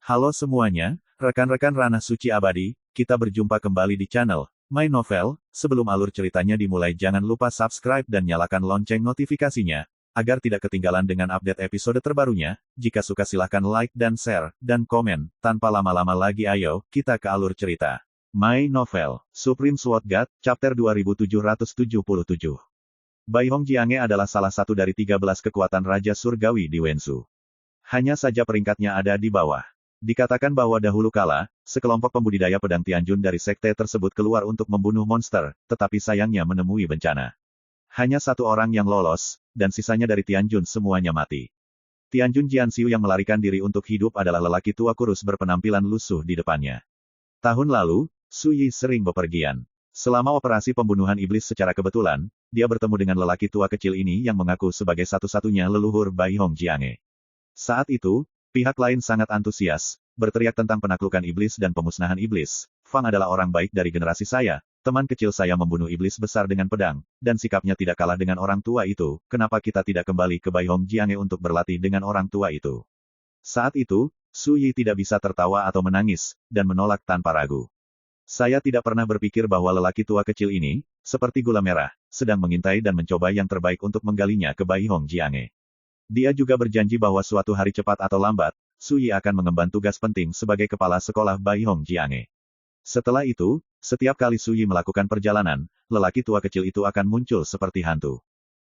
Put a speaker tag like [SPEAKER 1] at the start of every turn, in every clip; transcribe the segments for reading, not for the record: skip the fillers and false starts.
[SPEAKER 1] Halo semuanya, rekan-rekan Ranah Suci Abadi, kita berjumpa kembali di channel My Novel. Sebelum alur ceritanya dimulai, jangan lupa subscribe dan nyalakan lonceng notifikasinya, agar tidak ketinggalan dengan update episode terbarunya. Jika suka silahkan like dan share, dan komen. Tanpa lama-lama lagi ayo, kita ke alur cerita. My Novel, Supreme Sword God, Chapter 2777. Bai Hong Jiange adalah salah satu dari 13 kekuatan Raja Surgawi di Wensu. Hanya saja peringkatnya ada di bawah. Dikatakan bahwa dahulu kala, sekelompok pembudidaya pedang Tianjun dari sekte tersebut keluar untuk membunuh monster, tetapi sayangnya menemui bencana. Hanya satu orang yang lolos, dan sisanya dari Tianjun semuanya mati. Tianjun Jianxiu yang melarikan diri untuk hidup adalah lelaki tua kurus berpenampilan lusuh di depannya. Tahun lalu, Su Yi sering bepergian. Selama operasi pembunuhan iblis secara kebetulan, dia bertemu dengan lelaki tua kecil ini yang mengaku sebagai satu-satunya leluhur Bai Hong Jiange. Saat itu, pihak lain sangat antusias, berteriak tentang penaklukan iblis dan pemusnahan iblis. Fang adalah orang baik dari generasi saya, teman kecil saya membunuh iblis besar dengan pedang, dan sikapnya tidak kalah dengan orang tua itu. Kenapa kita tidak kembali ke Bai Hong Jiange untuk berlatih dengan orang tua itu? Saat itu, Su Yi tidak bisa tertawa atau menangis, dan menolak tanpa ragu. Saya tidak pernah berpikir bahwa lelaki tua kecil ini, seperti gula merah, sedang mengintai dan mencoba yang terbaik untuk menggalinya ke Bai Hong Jiange. Dia juga berjanji bahwa suatu hari cepat atau lambat, Su Yi akan mengemban tugas penting sebagai kepala sekolah Bai Hong Jiange. Setelah itu, setiap kali Su Yi melakukan perjalanan, lelaki tua kecil itu akan muncul seperti hantu.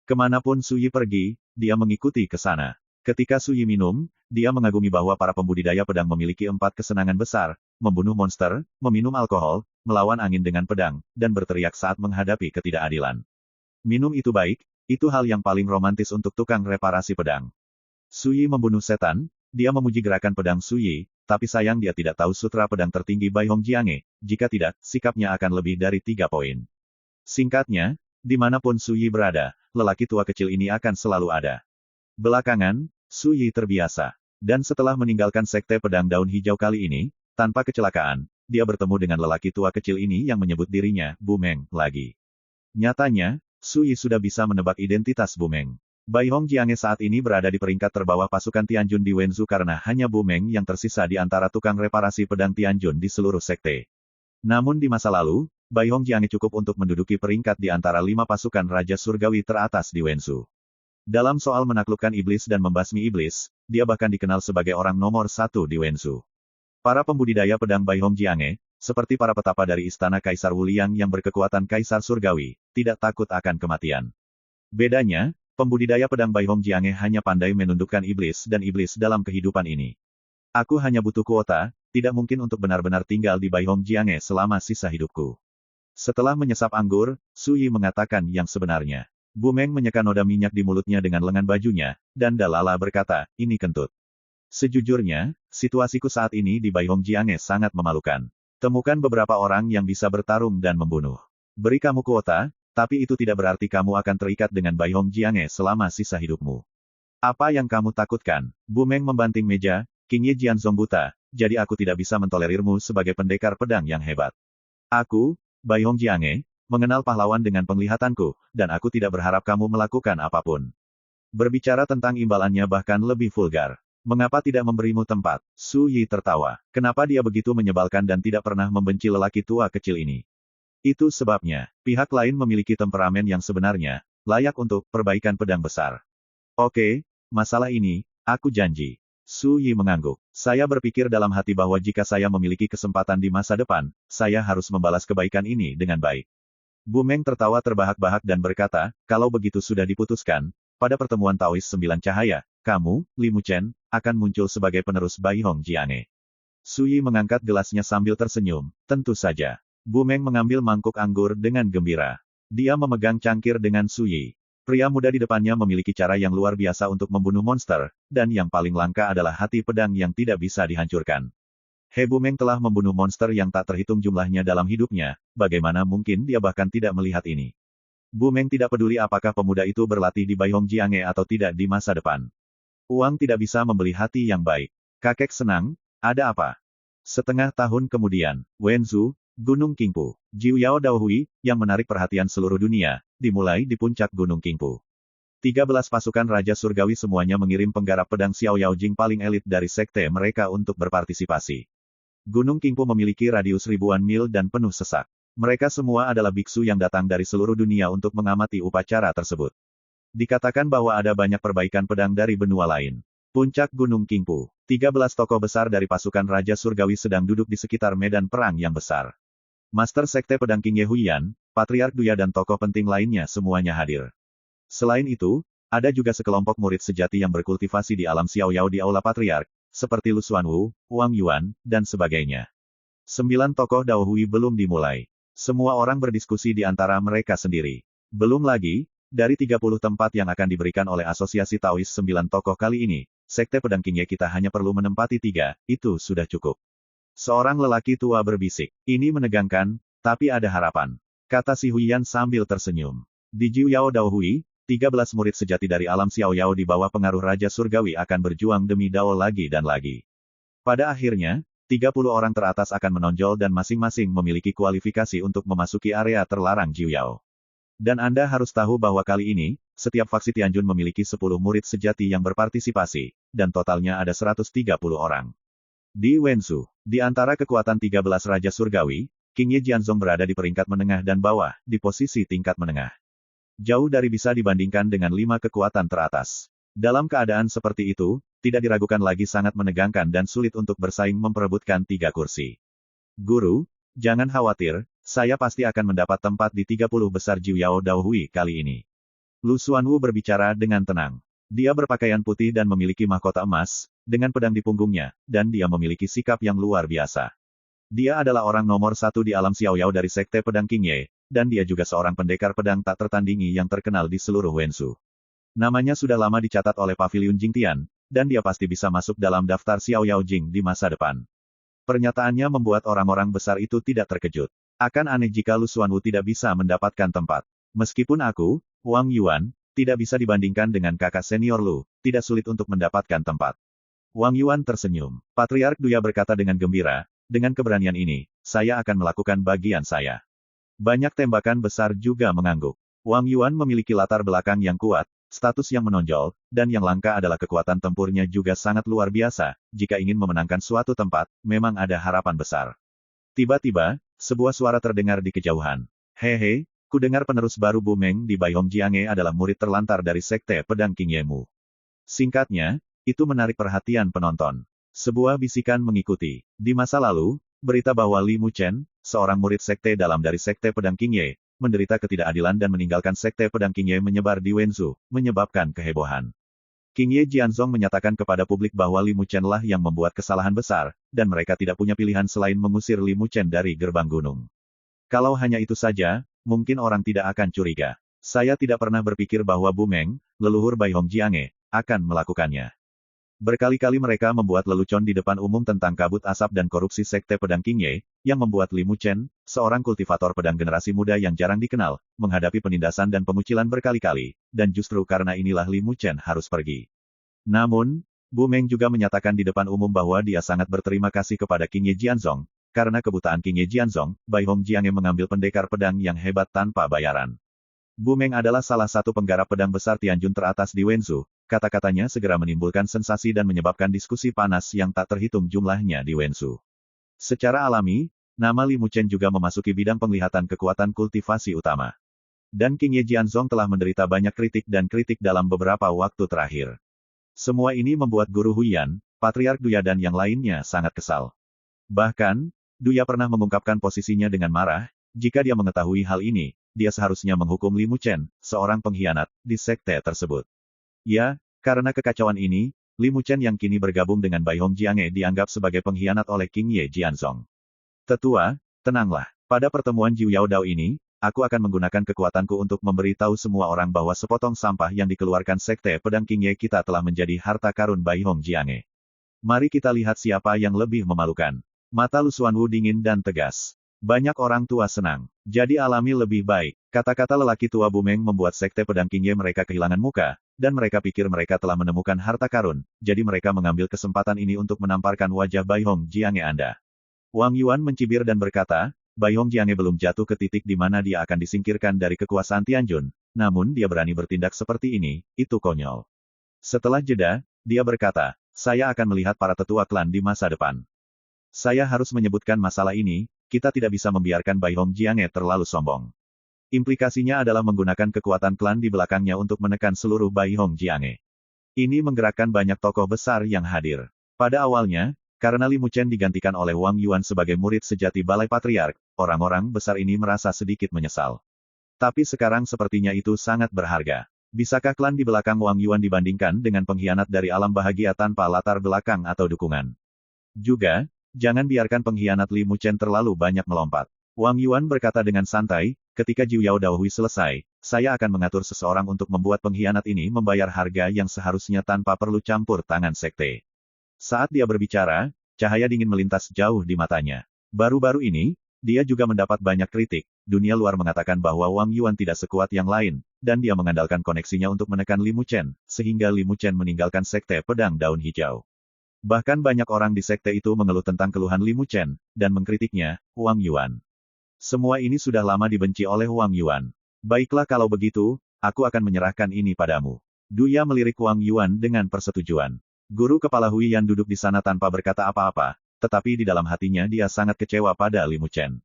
[SPEAKER 1] Kemanapun Su Yi pergi, dia mengikuti ke sana. Ketika Su Yi minum, dia mengagumi bahwa para pembudidaya pedang memiliki 4 kesenangan besar: membunuh monster, meminum alkohol, melawan angin dengan pedang, dan berteriak saat menghadapi ketidakadilan. Minum itu baik. Itu hal yang paling romantis untuk tukang reparasi pedang. Su Yi membunuh setan, dia memuji gerakan pedang Su Yi, tapi sayang dia tidak tahu sutra pedang tertinggi Bai Hong Jiange, jika tidak, sikapnya akan lebih dari 3 poin. Singkatnya, dimanapun Su Yi berada, lelaki tua kecil ini akan selalu ada. Belakangan, Su Yi terbiasa. Dan setelah meninggalkan sekte pedang daun hijau kali ini, tanpa kecelakaan, dia bertemu dengan lelaki tua kecil ini yang menyebut dirinya Bu Meng lagi. Nyatanya, Su Yi sudah bisa menebak identitas Bu Meng. Bai Hong Jiange saat ini berada di peringkat terbawah pasukan Tianjun di Wensu karena hanya Bu Meng yang tersisa di antara tukang reparasi pedang Tianjun di seluruh sekte. Namun di masa lalu, Bai Hong Jiange cukup untuk menduduki peringkat di antara 5 pasukan Raja Surgawi teratas di Wensu. Dalam soal menaklukkan iblis dan membasmi iblis, dia bahkan dikenal sebagai orang nomor 1 di Wensu. Para pembudidaya pedang Bai Hong Jiange, seperti para petapa dari istana Kaisar Wuliang yang berkekuatan Kaisar Surgawi, tidak takut akan kematian. Bedanya, pembudidaya pedang Bai Hong Jiange hanya pandai menundukkan iblis dan iblis dalam kehidupan ini. Aku hanya butuh kuota, tidak mungkin untuk benar-benar tinggal di Bai Hong Jiange selama sisa hidupku. Setelah menyesap anggur, Su Yi mengatakan yang sebenarnya. Bu Meng menyeka noda minyak di mulutnya dengan lengan bajunya, dan Dalala berkata, ini kentut. Sejujurnya, situasiku saat ini di Bai Hong Jiange sangat memalukan. Temukan beberapa orang yang bisa bertarung dan membunuh. Beri kamu kuota, tapi itu tidak berarti kamu akan terikat dengan Bai Hong Jiange selama sisa hidupmu. Apa yang kamu takutkan? Bu Meng membanting meja, King Ye Jianzong buta, jadi aku tidak bisa mentolerirmu sebagai pendekar pedang yang hebat. Aku, Bai Hong Jiange, mengenal pahlawan dengan penglihatanku, dan aku tidak berharap kamu melakukan apapun. Berbicara tentang imbalannya bahkan lebih vulgar. Mengapa tidak memberimu tempat? Su Yi tertawa. Kenapa dia begitu menyebalkan dan tidak pernah membenci lelaki tua kecil ini? Itu sebabnya, pihak lain memiliki temperamen yang sebenarnya, layak untuk perbaikan pedang besar. Oke, masalah ini, aku janji. Su Yi mengangguk. Saya berpikir dalam hati bahwa jika saya memiliki kesempatan di masa depan, saya harus membalas kebaikan ini dengan baik. Bu Meng tertawa terbahak-bahak dan berkata, kalau begitu sudah diputuskan, pada pertemuan Taois 9 Cahaya, kamu, Li Muchen, akan muncul sebagai penerus Bai Hong Jiange. Su Yi mengangkat gelasnya sambil tersenyum, tentu saja. Bu Meng mengambil mangkuk anggur dengan gembira. Dia memegang cangkir dengan Su Yi. Pria muda di depannya memiliki cara yang luar biasa untuk membunuh monster, dan yang paling langka adalah hati pedang yang tidak bisa dihancurkan. He Bu Meng telah membunuh monster yang tak terhitung jumlahnya dalam hidupnya, bagaimana mungkin dia bahkan tidak melihat ini? Bu Meng tidak peduli apakah pemuda itu berlatih di Bai Hong Jiange atau tidak di masa depan. Uang tidak bisa membeli hati yang baik. Kakek senang, ada apa? Setengah tahun kemudian, Wenzu, Gunung Qingpu. Jiu Yao Daohui, yang menarik perhatian seluruh dunia, dimulai di puncak Gunung Qingpu. 13 pasukan Raja Surgawi semuanya mengirim penggarap pedang Xiao Yaojing paling elit dari sekte mereka untuk berpartisipasi. Gunung Qingpu memiliki radius ribuan mil dan penuh sesak. Mereka semua adalah biksu yang datang dari seluruh dunia untuk mengamati upacara tersebut. Dikatakan bahwa ada banyak perbaikan pedang dari benua lain. Puncak Gunung Qingpu. 13 tokoh besar dari pasukan Raja Surgawi sedang duduk di sekitar medan perang yang besar. Master Sekte Pedang Qingye Huiyan, Patriark Duya dan tokoh penting lainnya semuanya hadir. Selain itu, ada juga sekelompok murid sejati yang berkultivasi di alam Xiao Yao di Aula Patriark, seperti Lu Xuanwu, Wang Yuan, dan sebagainya. 9 tokoh Dao Hui belum dimulai. Semua orang berdiskusi di antara mereka sendiri. Belum lagi, dari 30 tempat yang akan diberikan oleh Asosiasi Taois 9 tokoh kali ini, Sekte Pedang Qingye kita hanya perlu menempati 3, itu sudah cukup. Seorang lelaki tua berbisik, ini menegangkan, tapi ada harapan, kata si Huiyan sambil tersenyum. Di Jiuyao Dao Hui, 13 murid sejati dari alam Xiao Yao di bawah pengaruh Raja Surgawi akan berjuang demi Dao lagi dan lagi. Pada akhirnya, 30 orang teratas akan menonjol dan masing-masing memiliki kualifikasi untuk memasuki area terlarang Jiuyao. Dan Anda harus tahu bahwa kali ini, setiap faksi Tianjun memiliki 10 murid sejati yang berpartisipasi, dan totalnya ada 130 orang. Di Wenzhou, di antara kekuatan 13 Raja Surgawi, Qingye Jianzong berada di peringkat menengah dan bawah, di posisi tingkat menengah. Jauh dari bisa dibandingkan dengan 5 kekuatan teratas. Dalam keadaan seperti itu, tidak diragukan lagi sangat menegangkan dan sulit untuk bersaing memperebutkan 3 kursi. Guru, jangan khawatir, saya pasti akan mendapat tempat di 30 besar Jiuyao Dao Hui kali ini. Lu Xuanwu berbicara dengan tenang. Dia berpakaian putih dan memiliki mahkota emas, dengan pedang di punggungnya, dan dia memiliki sikap yang luar biasa. Dia adalah orang nomor 1 di alam Xiao Yao dari Sekte Pedang Qingye, dan dia juga seorang pendekar pedang tak tertandingi yang terkenal di seluruh Wenzhou. Namanya sudah lama dicatat oleh Paviliun Jingtian, dan dia pasti bisa masuk dalam daftar Xiao Yao Jing di masa depan. Pernyataannya membuat orang-orang besar itu tidak terkejut. Akan aneh jika Lu Xuanwu tidak bisa mendapatkan tempat. Meskipun aku, Wang Yuan, tidak bisa dibandingkan dengan kakak senior Lu, tidak sulit untuk mendapatkan tempat. Wang Yuan tersenyum. Patriark Duya berkata dengan gembira, dengan keberanian ini, saya akan melakukan bagian saya. Banyak tembakan besar juga mengangguk. Wang Yuan memiliki latar belakang yang kuat, status yang menonjol, dan yang langka adalah kekuatan tempurnya juga sangat luar biasa. Jika ingin memenangkan suatu tempat, memang ada harapan besar. Tiba-tiba, sebuah suara terdengar di kejauhan. Hehe, ku dengar penerus baru Bu Meng di Baihong Jiange adalah murid terlantar dari Sekte Pedang Qingye Mu. Singkatnya, itu menarik perhatian penonton. Sebuah bisikan mengikuti. Di masa lalu, berita bahwa Li Muchen, seorang murid sekte dalam dari Sekte Pedang Qingye, menderita ketidakadilan dan meninggalkan Sekte Pedang Qingye menyebar di Wenzhou, menyebabkan kehebohan. Qingye Jianzong menyatakan kepada publik bahwa Li Muchen lah yang membuat kesalahan besar, dan mereka tidak punya pilihan selain mengusir Li Muchen dari gerbang gunung. Kalau hanya itu saja, mungkin orang tidak akan curiga. Saya tidak pernah berpikir bahwa Bu Meng, leluhur Baihong Jiange, akan melakukannya. Berkali-kali mereka membuat lelucon di depan umum tentang kabut asap dan korupsi Sekte Pedang Qingye, yang membuat Li Muchen, seorang kultivator pedang generasi muda yang jarang dikenal, menghadapi penindasan dan pengucilan berkali-kali, dan justru karena inilah Li Muchen harus pergi. Namun, Bu Meng juga menyatakan di depan umum bahwa dia sangat berterima kasih kepada Qingye Jianzong, karena kebutaan Qingye Jianzong, Baihong Jiange mengambil pendekar pedang yang hebat tanpa bayaran. Bu Meng adalah salah satu penggarap pedang besar Tianjun teratas di Wenzhou. Kata-katanya segera menimbulkan sensasi dan menyebabkan diskusi panas yang tak terhitung jumlahnya di Wenzhou. Secara alami, nama Li Muchen juga memasuki bidang penglihatan kekuatan kultivasi utama. Dan Qingye Jianzong telah menderita banyak kritik dan kritik dalam beberapa waktu terakhir. Semua ini membuat Guru Huiyan, Patriark Duya dan yang lainnya sangat kesal. Bahkan, Duya pernah mengungkapkan posisinya dengan marah, jika dia mengetahui hal ini, dia seharusnya menghukum Li Muchen, seorang pengkhianat, di sekte tersebut. Ya, karena kekacauan ini, Li Muchen yang kini bergabung dengan Baihong Jiange dianggap sebagai pengkhianat oleh Qingye Jianzong. Tetua, tenanglah. Pada pertemuan Jiuyao Dao ini, aku akan menggunakan kekuatanku untuk memberitahu semua orang bahwa sepotong sampah yang dikeluarkan Sekte Pedang Qingye kita telah menjadi harta karun Baihong Jiange. Mari kita lihat siapa yang lebih memalukan. Mata Lu Xuanwu dingin dan tegas. Banyak orang tua senang. Jadi alami lebih baik. Kata-kata lelaki tua Bu Meng membuat Sekte Pedang Qingye mereka kehilangan muka, dan mereka pikir mereka telah menemukan harta karun, jadi mereka mengambil kesempatan ini untuk menamparkan wajah Baihong Jiange Anda. Wang Yuan mencibir dan berkata, Bai Hongjiange belum jatuh ke titik di mana dia akan disingkirkan dari kekuasaan Tianjun, namun dia berani bertindak seperti ini, itu konyol. Setelah jeda, dia berkata, saya akan melihat para tetua klan di masa depan. Saya harus menyebutkan masalah ini, kita tidak bisa membiarkan Bai Hongjiange terlalu sombong. Implikasinya adalah menggunakan kekuatan klan di belakangnya untuk menekan seluruh Bai Hongjiange. Ini menggerakkan banyak tokoh besar yang hadir. Pada awalnya, karena Li Muchen digantikan oleh Wang Yuan sebagai murid sejati Balai Patriark, orang-orang besar ini merasa sedikit menyesal. Tapi sekarang sepertinya itu sangat berharga. Bisakah klan di belakang Wang Yuan dibandingkan dengan pengkhianat dari alam bahagia tanpa latar belakang atau dukungan? Juga, jangan biarkan pengkhianat Li Muchen terlalu banyak melompat. Wang Yuan berkata dengan santai, ketika Jiu Yao Daohui selesai, saya akan mengatur seseorang untuk membuat pengkhianat ini membayar harga yang seharusnya tanpa perlu campur tangan sekte. Saat dia berbicara, cahaya dingin melintas jauh di matanya. Baru-baru ini, dia juga mendapat banyak kritik. Dunia luar mengatakan bahwa Wang Yuan tidak sekuat yang lain, dan dia mengandalkan koneksinya untuk menekan Li Muchen, sehingga Li Muchen meninggalkan sekte pedang daun hijau. Bahkan banyak orang di sekte itu mengeluh tentang keluhan Li Muchen, dan mengkritiknya, Wang Yuan. Semua ini sudah lama dibenci oleh Wang Yuan. Baiklah kalau begitu, aku akan menyerahkan ini padamu. Duya melirik Wang Yuan dengan persetujuan. Guru kepala Huiyan duduk di sana tanpa berkata apa-apa, tetapi di dalam hatinya dia sangat kecewa pada Li Muchen.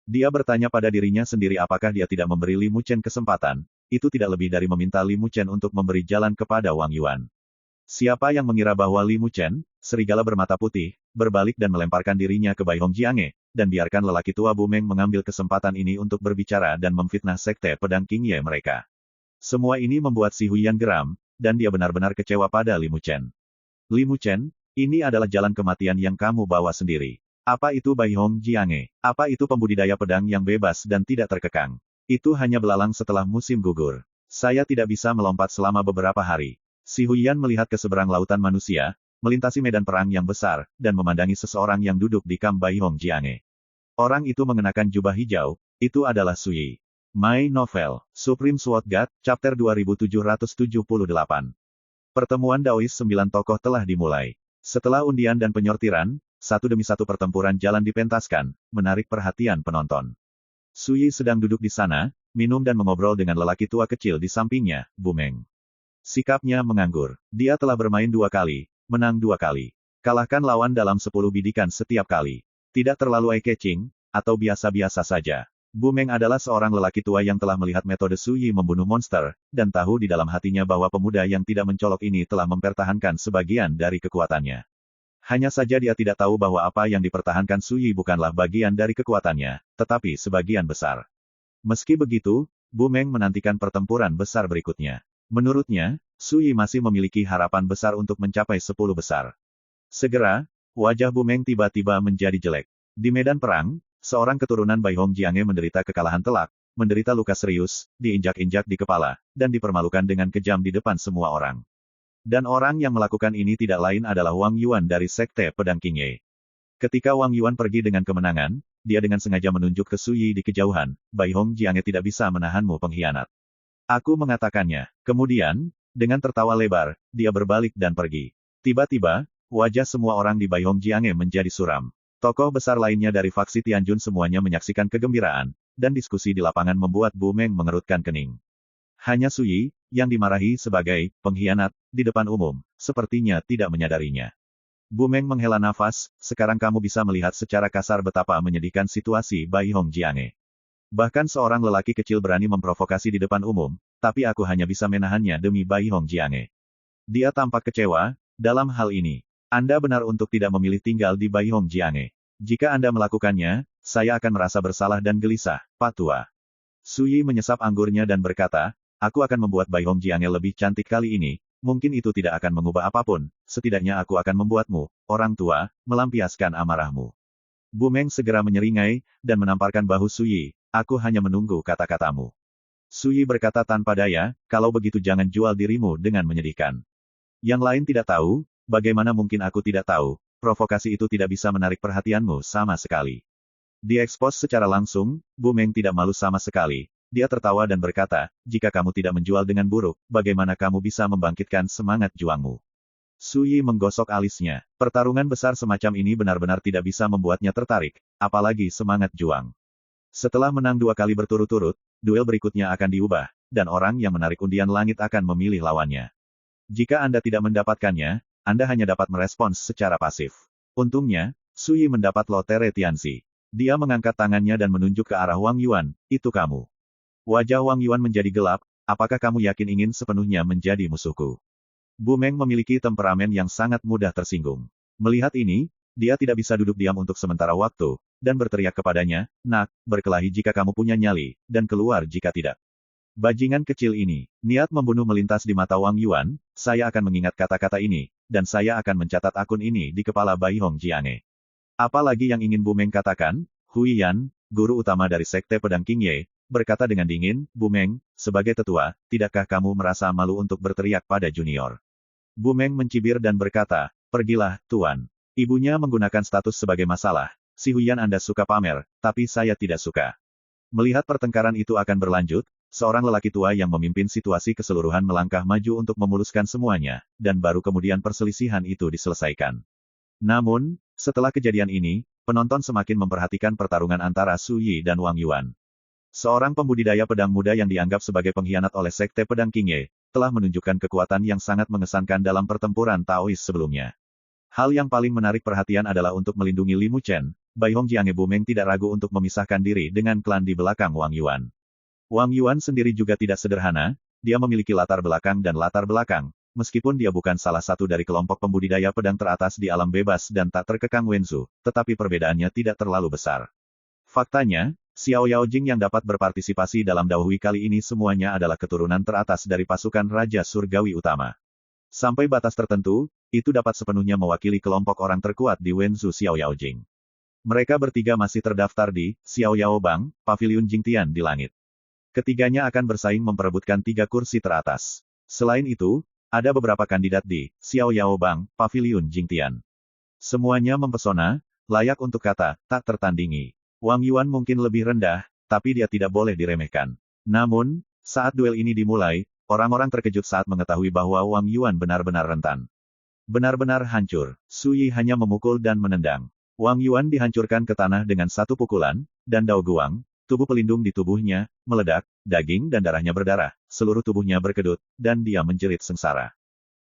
[SPEAKER 1] Dia bertanya pada dirinya sendiri apakah dia tidak memberi Li Muchen kesempatan, itu tidak lebih dari meminta Li Muchen untuk memberi jalan kepada Wang Yuan. Siapa yang mengira bahwa Li Muchen, serigala bermata putih, berbalik dan melemparkan dirinya ke Bai Hongjiange, dan biarkan lelaki tua Bu Meng mengambil kesempatan ini untuk berbicara dan memfitnah sekte pedang King Ye mereka. Semua ini membuat si Huiyan geram, dan dia benar-benar kecewa pada Li Muchen. Li Muchen, ini adalah jalan kematian yang kamu bawa sendiri. Apa itu Bai Hongjiange? Apa itu pembudidaya pedang yang bebas dan tidak terkekang? Itu hanya belalang setelah musim gugur. Saya tidak bisa melompat selama beberapa hari. Si Huiyan melihat ke seberang lautan manusia, melintasi medan perang yang besar, dan memandangi seseorang yang duduk di kamp Bai Hongjiange. Orang itu mengenakan jubah hijau, itu adalah Sui. My Novel, Supreme Sword God, Chapter 2778. Pertemuan Daois 9 tokoh telah dimulai. Setelah undian dan penyortiran, satu demi satu pertempuran jalan dipentaskan, menarik perhatian penonton. Sui sedang duduk di sana, minum dan mengobrol dengan lelaki tua kecil di sampingnya, Bu Meng. Sikapnya menganggur. Dia telah bermain 2 kali, menang 2 kali. Kalahkan lawan dalam 10 bidikan setiap kali. Tidak terlalu eye-catching, atau biasa-biasa saja. Bu Meng adalah seorang lelaki tua yang telah melihat metode Sui membunuh monster, dan tahu di dalam hatinya bahwa pemuda yang tidak mencolok ini telah mempertahankan sebagian dari kekuatannya. Hanya saja dia tidak tahu bahwa apa yang dipertahankan Sui bukanlah bagian dari kekuatannya, tetapi sebagian besar. Meski begitu, Bu Meng menantikan pertempuran besar berikutnya. Menurutnya, Sui masih memiliki harapan besar untuk mencapai 10 besar. Segera, wajah Bu Meng tiba-tiba menjadi jelek. Di medan perang, seorang keturunan Bai Hongjiange menderita kekalahan telak, menderita luka serius, diinjak-injak di kepala, dan dipermalukan dengan kejam di depan semua orang. Dan orang yang melakukan ini tidak lain adalah Wang Yuan dari Sekte Pedang King Ye. Ketika Wang Yuan pergi dengan kemenangan, dia dengan sengaja menunjuk ke Sui di kejauhan, Bai Hongjiange tidak bisa menahanmu pengkhianat. Aku mengatakannya. Kemudian, dengan tertawa lebar, dia berbalik dan pergi. Tiba-tiba, wajah semua orang di Bai Hongjiange menjadi suram. Tokoh besar lainnya dari faksi Tianjun semuanya menyaksikan kegembiraan, dan diskusi di lapangan membuat Bu Meng mengerutkan kening. Hanya Sui, yang dimarahi sebagai pengkhianat di depan umum, sepertinya tidak menyadarinya. Bu Meng menghela nafas, sekarang kamu bisa melihat secara kasar betapa menyedihkan situasi Bai Hongjiange. Bahkan seorang lelaki kecil berani memprovokasi di depan umum, tapi aku hanya bisa menahannya demi Bai Hongjiange. Dia tampak kecewa, dalam hal ini. Anda benar untuk tidak memilih tinggal di Bai Hongjiange. Jika Anda melakukannya, saya akan merasa bersalah dan gelisah, Pak Tua. Sui menyesap anggurnya dan berkata, aku akan membuat Bai Hongjiange lebih cantik kali ini, mungkin itu tidak akan mengubah apapun, setidaknya aku akan membuatmu, orang tua, melampiaskan amarahmu. Bu Meng segera menyeringai, dan menamparkan bahu Sui, aku hanya menunggu kata-katamu. Sui berkata tanpa daya, kalau begitu jangan jual dirimu dengan menyedihkan. Yang lain tidak tahu, bagaimana mungkin aku tidak tahu, provokasi itu tidak bisa menarik perhatianmu sama sekali. Diekspos secara langsung, Bu Meng tidak malu sama sekali. Dia tertawa dan berkata, jika kamu tidak menjual dengan buruk, bagaimana kamu bisa membangkitkan semangat juangmu? Sui menggosok alisnya. Pertarungan besar semacam ini benar-benar tidak bisa membuatnya tertarik, apalagi semangat juang. Setelah menang 2 kali berturut-turut, duel berikutnya akan diubah, dan orang yang menarik undian langit akan memilih lawannya. Jika Anda tidak mendapatkannya, Anda hanya dapat merespons secara pasif. Untungnya, Su Yi mendapat lotere Tianzi. Dia mengangkat tangannya dan menunjuk ke arah Wang Yuan, itu kamu. Wajah Wang Yuan menjadi gelap, apakah kamu yakin ingin sepenuhnya menjadi musuhku? Bu Meng memiliki temperamen yang sangat mudah tersinggung. Melihat ini, dia tidak bisa duduk diam untuk sementara waktu, dan berteriak kepadanya, "Nak, berkelahi jika kamu punya nyali, dan keluar jika tidak." Bajingan kecil ini, niat membunuh melintas di mata Wang Yuan, saya akan mengingat kata-kata ini, dan saya akan mencatat akun ini di kepala Bai Hong Jiange. Apalagi yang ingin Bu Meng katakan? Hui Yan, guru utama dari Sekte Pedang King Ye, berkata dengan dingin, "Bu Meng, sebagai tetua, tidakkah kamu merasa malu untuk berteriak pada junior?" Bu Meng mencibir dan berkata, "Pergilah, Tuan." Ibunya menggunakan status sebagai masalah. "Si Huyan Anda suka pamer, tapi saya tidak suka." Melihat pertengkaran itu akan berlanjut, seorang lelaki tua yang memimpin situasi keseluruhan melangkah maju untuk memuluskan semuanya, dan baru kemudian perselisihan itu diselesaikan. Namun, setelah kejadian ini, penonton semakin memperhatikan pertarungan antara Su Yi dan Wang Yuan. Seorang pembudidaya pedang muda yang dianggap sebagai pengkhianat oleh Sekte Pedang King Ye, telah menunjukkan kekuatan yang sangat mengesankan dalam pertempuran Taois sebelumnya. Hal yang paling menarik perhatian adalah untuk melindungi Li Muchen, Bai Hong Jiange Bu Meng tidak ragu untuk memisahkan diri dengan klan di belakang Wang Yuan. Wang Yuan sendiri juga tidak sederhana, dia memiliki latar belakang dan latar belakang, meskipun dia bukan salah satu dari kelompok pembudidaya pedang teratas di alam bebas dan tak terkekang Wenzu, tetapi perbedaannya tidak terlalu besar. Faktanya, Xiao Yaojing yang dapat berpartisipasi dalam Daohui kali ini semuanya adalah keturunan teratas dari pasukan Raja Surgawi Utama. Sampai batas tertentu, itu dapat sepenuhnya mewakili kelompok orang terkuat di Wenzu Xiao Yaojing. Mereka bertiga masih terdaftar di Xiao Yao Bang, Paviliun Jingtian di langit. Ketiganya akan bersaing memperebutkan 3 kursi teratas. Selain itu, ada beberapa kandidat di Xiao Yao Bang, Paviliun Jingtian. Semuanya mempesona, layak untuk kata, tak tertandingi. Wang Yuan mungkin lebih rendah, tapi dia tidak boleh diremehkan. Namun, saat duel ini dimulai, orang-orang terkejut saat mengetahui bahwa Wang Yuan benar-benar rentan. Benar-benar hancur. Su Yi hanya memukul dan menendang. Wang Yuan dihancurkan ke tanah dengan satu pukulan, dan Dao Guang, tubuh pelindung di tubuhnya, meledak, daging dan darahnya berdarah, seluruh tubuhnya berkedut, dan dia menjerit sengsara.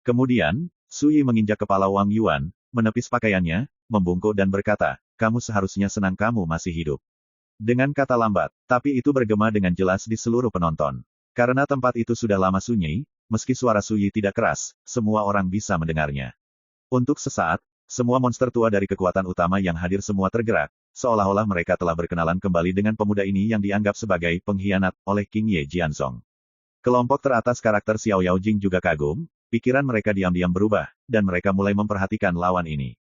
[SPEAKER 1] Kemudian, Su Yi menginjak kepala Wang Yuan, menepis pakaiannya, membungkuk dan berkata, "Kamu seharusnya senang kamu masih hidup." Dengan kata lambat, tapi itu bergema dengan jelas di seluruh penonton. Karena tempat itu sudah lama sunyi, meski suara Su Yi tidak keras, semua orang bisa mendengarnya. Untuk sesaat, semua monster tua dari kekuatan utama yang hadir semua tergerak, seolah-olah mereka telah berkenalan kembali dengan pemuda ini yang dianggap sebagai pengkhianat oleh King Ye Jianzong. Kelompok teratas karakter Xiao Yaojing juga kagum, pikiran mereka diam-diam berubah, dan mereka mulai memperhatikan lawan ini.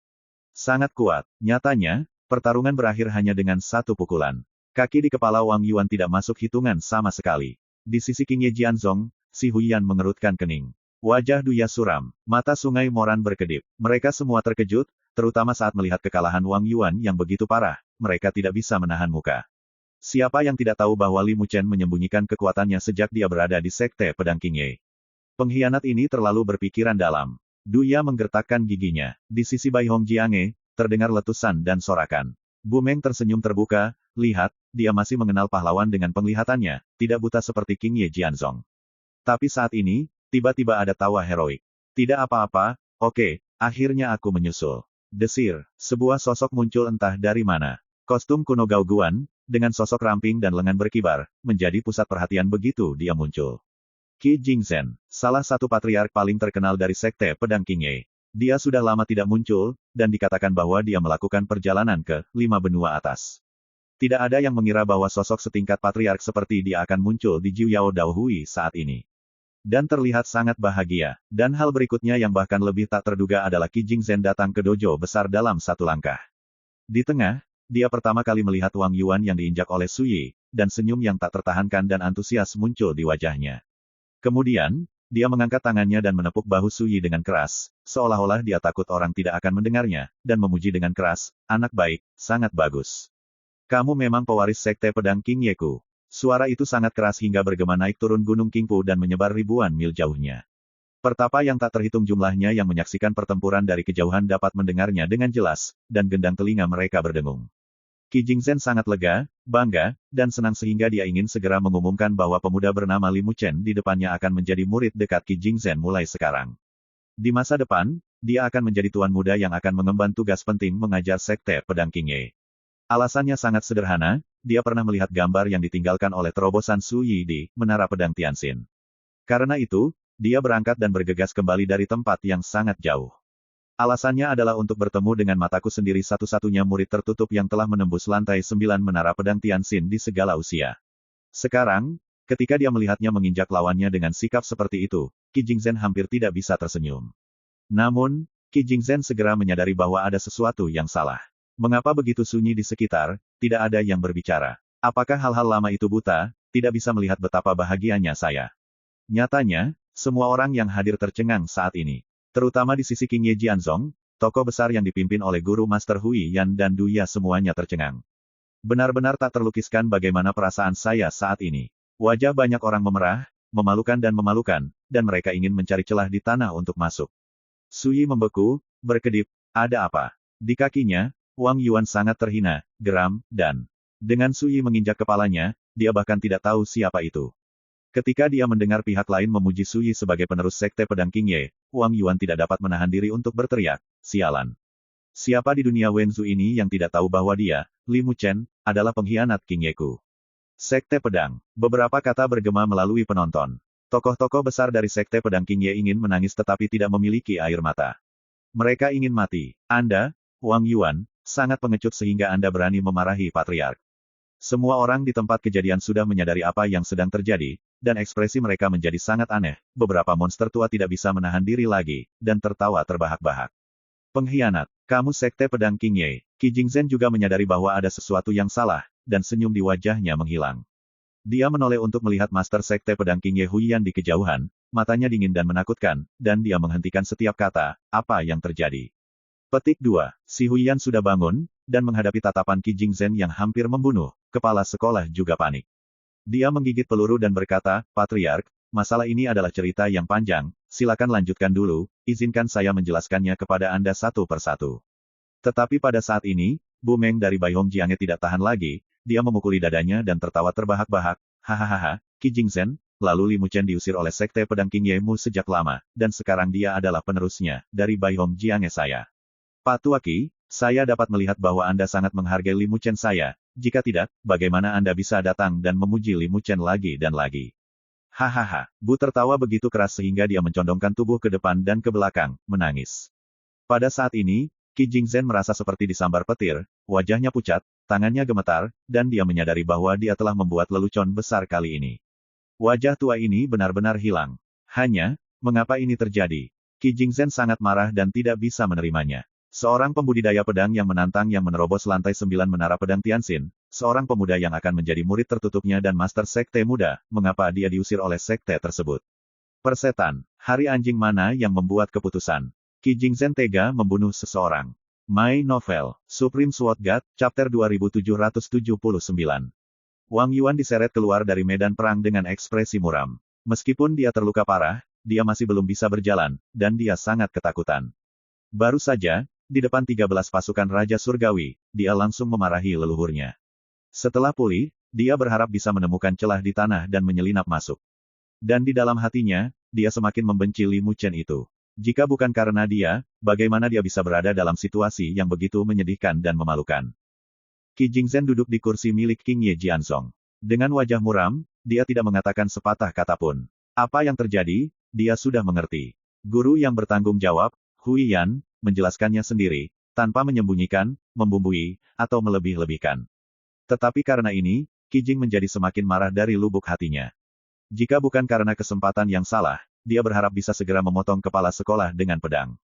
[SPEAKER 1] Sangat kuat. Nyatanya, pertarungan berakhir hanya dengan satu pukulan. Kaki di kepala Wang Yuan tidak masuk hitungan sama sekali. Di sisi King Ye Jianzong, si Huyan mengerutkan kening. Wajah Duya suram, mata Sungai Moran berkedip. Mereka semua terkejut, terutama saat melihat kekalahan Wang Yuan yang begitu parah, mereka tidak bisa menahan muka. Siapa yang tidak tahu bahwa Li Muchen menyembunyikan kekuatannya sejak dia berada di Sekte Pedang King Ye? Pengkhianat ini terlalu berpikiran dalam. Duya menggertakkan giginya. Di sisi Bai Hong Jiange, terdengar letusan dan sorakan. Bu Meng tersenyum terbuka, lihat, dia masih mengenal pahlawan dengan penglihatannya, tidak buta seperti King Ye Jianzong. Tapi saat ini, tiba-tiba ada tawa heroik. Tidak apa-apa, oke, akhirnya aku menyusul. Desir, sebuah sosok muncul entah dari mana. Kostum kuno Gao Guan, dengan sosok ramping dan lengan berkibar, menjadi pusat perhatian begitu dia muncul. Qi Jingzhen, salah satu patriark paling terkenal dari Sekte Pedang King Ye. Dia sudah lama tidak muncul, dan dikatakan bahwa dia melakukan perjalanan ke 5 benua atas. Tidak ada yang mengira bahwa sosok setingkat patriark seperti dia akan muncul di Jiuyao Daohui saat ini. Dan terlihat sangat bahagia. Dan hal berikutnya yang bahkan lebih tak terduga adalah Qi Jingzhen datang ke dojo besar dalam satu langkah. Di tengah, dia pertama kali melihat Wang Yuan yang diinjak oleh Su Yi, dan senyum yang tak tertahankan dan antusias muncul di wajahnya. Kemudian, dia mengangkat tangannya dan menepuk bahu Su Yi dengan keras, seolah-olah dia takut orang tidak akan mendengarnya, dan memuji dengan keras, "Anak baik, sangat bagus. Kamu memang pewaris Sekte Pedang King Ye-ku." Suara itu sangat keras hingga bergema naik turun Gunung Qingpu dan menyebar ribuan mil jauhnya. Pertapa yang tak terhitung jumlahnya yang menyaksikan pertempuran dari kejauhan dapat mendengarnya dengan jelas, dan gendang telinga mereka berdengung. Qi Jingzhen sangat lega, bangga, dan senang sehingga dia ingin segera mengumumkan bahwa pemuda bernama Li Muchen di depannya akan menjadi murid dekat Qi Jingzhen mulai sekarang. Di masa depan, dia akan menjadi tuan muda yang akan mengemban tugas penting mengajar Sekte Pedang Qingye. Alasannya sangat sederhana, dia pernah melihat gambar yang ditinggalkan oleh terobosan Su Yi di Menara Pedang Tianxin. Karena itu, dia berangkat dan bergegas kembali dari tempat yang sangat jauh. Alasannya adalah untuk bertemu dengan mataku sendiri satu-satunya murid tertutup yang telah menembus lantai 9 Menara Pedang Tianxin di segala usia. Sekarang, ketika dia melihatnya menginjak lawannya dengan sikap seperti itu, Qi Jingzhen hampir tidak bisa tersenyum. Namun, Qi Jingzhen segera menyadari bahwa ada sesuatu yang salah. Mengapa begitu sunyi di sekitar, tidak ada yang berbicara? Apakah hal-hal lama itu buta, tidak bisa melihat betapa bahagianya saya? Nyatanya, semua orang yang hadir tercengang saat ini. Terutama di sisi Qingye Jianzong, tokoh besar yang dipimpin oleh guru Master Hui Yan dan Duya semuanya tercengang. Benar-benar tak terlukiskan bagaimana perasaan saya saat ini. Wajah banyak orang memerah, memalukan, dan mereka ingin mencari celah di tanah untuk masuk. Sui membeku, berkedip, ada apa? Di kakinya, Wang Yuan sangat terhina, geram, dan dengan Sui menginjak kepalanya, dia bahkan tidak tahu siapa itu. Ketika dia mendengar pihak lain memuji Sui sebagai penerus Sekte Pedang Qingye, Wang Yuan tidak dapat menahan diri untuk berteriak, sialan. Siapa di dunia Wenzu ini yang tidak tahu bahwa dia, Li Muchen, adalah pengkhianat Qingyeku? Sekte Pedang. Beberapa kata bergema melalui penonton. Tokoh-tokoh besar dari Sekte Pedang Qingye ingin menangis tetapi tidak memiliki air mata. Mereka ingin mati. Anda, Wang Yuan, sangat pengecut sehingga Anda berani memarahi Patriark. Semua orang di tempat kejadian sudah menyadari apa yang sedang terjadi, dan ekspresi mereka menjadi sangat aneh. Beberapa monster tua tidak bisa menahan diri lagi, dan tertawa terbahak-bahak. Pengkhianat, kamu Sekte Pedang Qingye. Qi Jingzhen juga menyadari bahwa ada sesuatu yang salah, dan senyum di wajahnya menghilang. Dia menoleh untuk melihat Master Sekte Pedang Qingye Huiyan di kejauhan, matanya dingin dan menakutkan, dan dia menghentikan setiap kata, apa yang terjadi. Petik 2. Si Huiyan sudah bangun, dan menghadapi tatapan Qi Jingzhen yang hampir membunuh, kepala sekolah juga panik. Dia menggigit peluru dan berkata, Patriark, masalah ini adalah cerita yang panjang, silakan lanjutkan dulu, izinkan saya menjelaskannya kepada Anda satu persatu. Tetapi pada saat ini, Bu Meng dari Baihong Jiange tidak tahan lagi, dia memukuli dadanya dan tertawa terbahak-bahak, hahaha, Qi Jingzhen, lalu Li Muchen diusir oleh Sekte Pedang Qingye Mu sejak lama, dan sekarang dia adalah penerusnya, dari Baihong Jiange saya. Pak Tua Qi, saya dapat melihat bahwa Anda sangat menghargai Li Muchen saya, jika tidak, bagaimana Anda bisa datang dan memuji Li Muchen lagi dan lagi? Hahaha, Bu tertawa begitu keras sehingga dia mencondongkan tubuh ke depan dan ke belakang, menangis. Pada saat ini, Qi Jingzhen merasa seperti disambar petir, wajahnya pucat, tangannya gemetar, dan dia menyadari bahwa dia telah membuat lelucon besar kali ini. Wajah tua ini benar-benar hilang. Hanya, mengapa ini terjadi? Qi Jingzhen sangat marah dan tidak bisa menerimanya. Seorang pembudidaya pedang yang menantang yang menerobos lantai 9 Menara Pedang Tianxin, seorang pemuda yang akan menjadi murid tertutupnya dan Master Sekte Muda, mengapa dia diusir oleh sekte tersebut? Persetan, hari anjing mana yang membuat keputusan? Qi Jingzhen tega membunuh seseorang. My Novel, Supreme Sword God, Chapter 2779. Wang Yuan diseret keluar dari medan perang dengan ekspresi muram. Meskipun dia terluka parah, dia masih belum bisa berjalan, dan dia sangat ketakutan. Baru saja, di depan 13 pasukan Raja Surgawi, dia langsung memarahi leluhurnya. Setelah pulih, dia berharap bisa menemukan celah di tanah dan menyelinap masuk. Dan di dalam hatinya, dia semakin membenci Li Muchen itu. Jika bukan karena dia, bagaimana dia bisa berada dalam situasi yang begitu menyedihkan dan memalukan? Qi Jingzhen duduk di kursi milik Qingye Jianzong. Dengan wajah muram, dia tidak mengatakan sepatah kata pun. Apa yang terjadi, dia sudah mengerti. Guru yang bertanggung jawab, Hui Yan, menjelaskannya sendiri, tanpa menyembunyikan, membumbui, atau melebih-lebihkan. Tetapi karena ini, Qi Jing menjadi semakin marah dari lubuk hatinya. Jika bukan karena kesempatan yang salah, dia berharap bisa segera memotong kepala sekolah dengan pedang.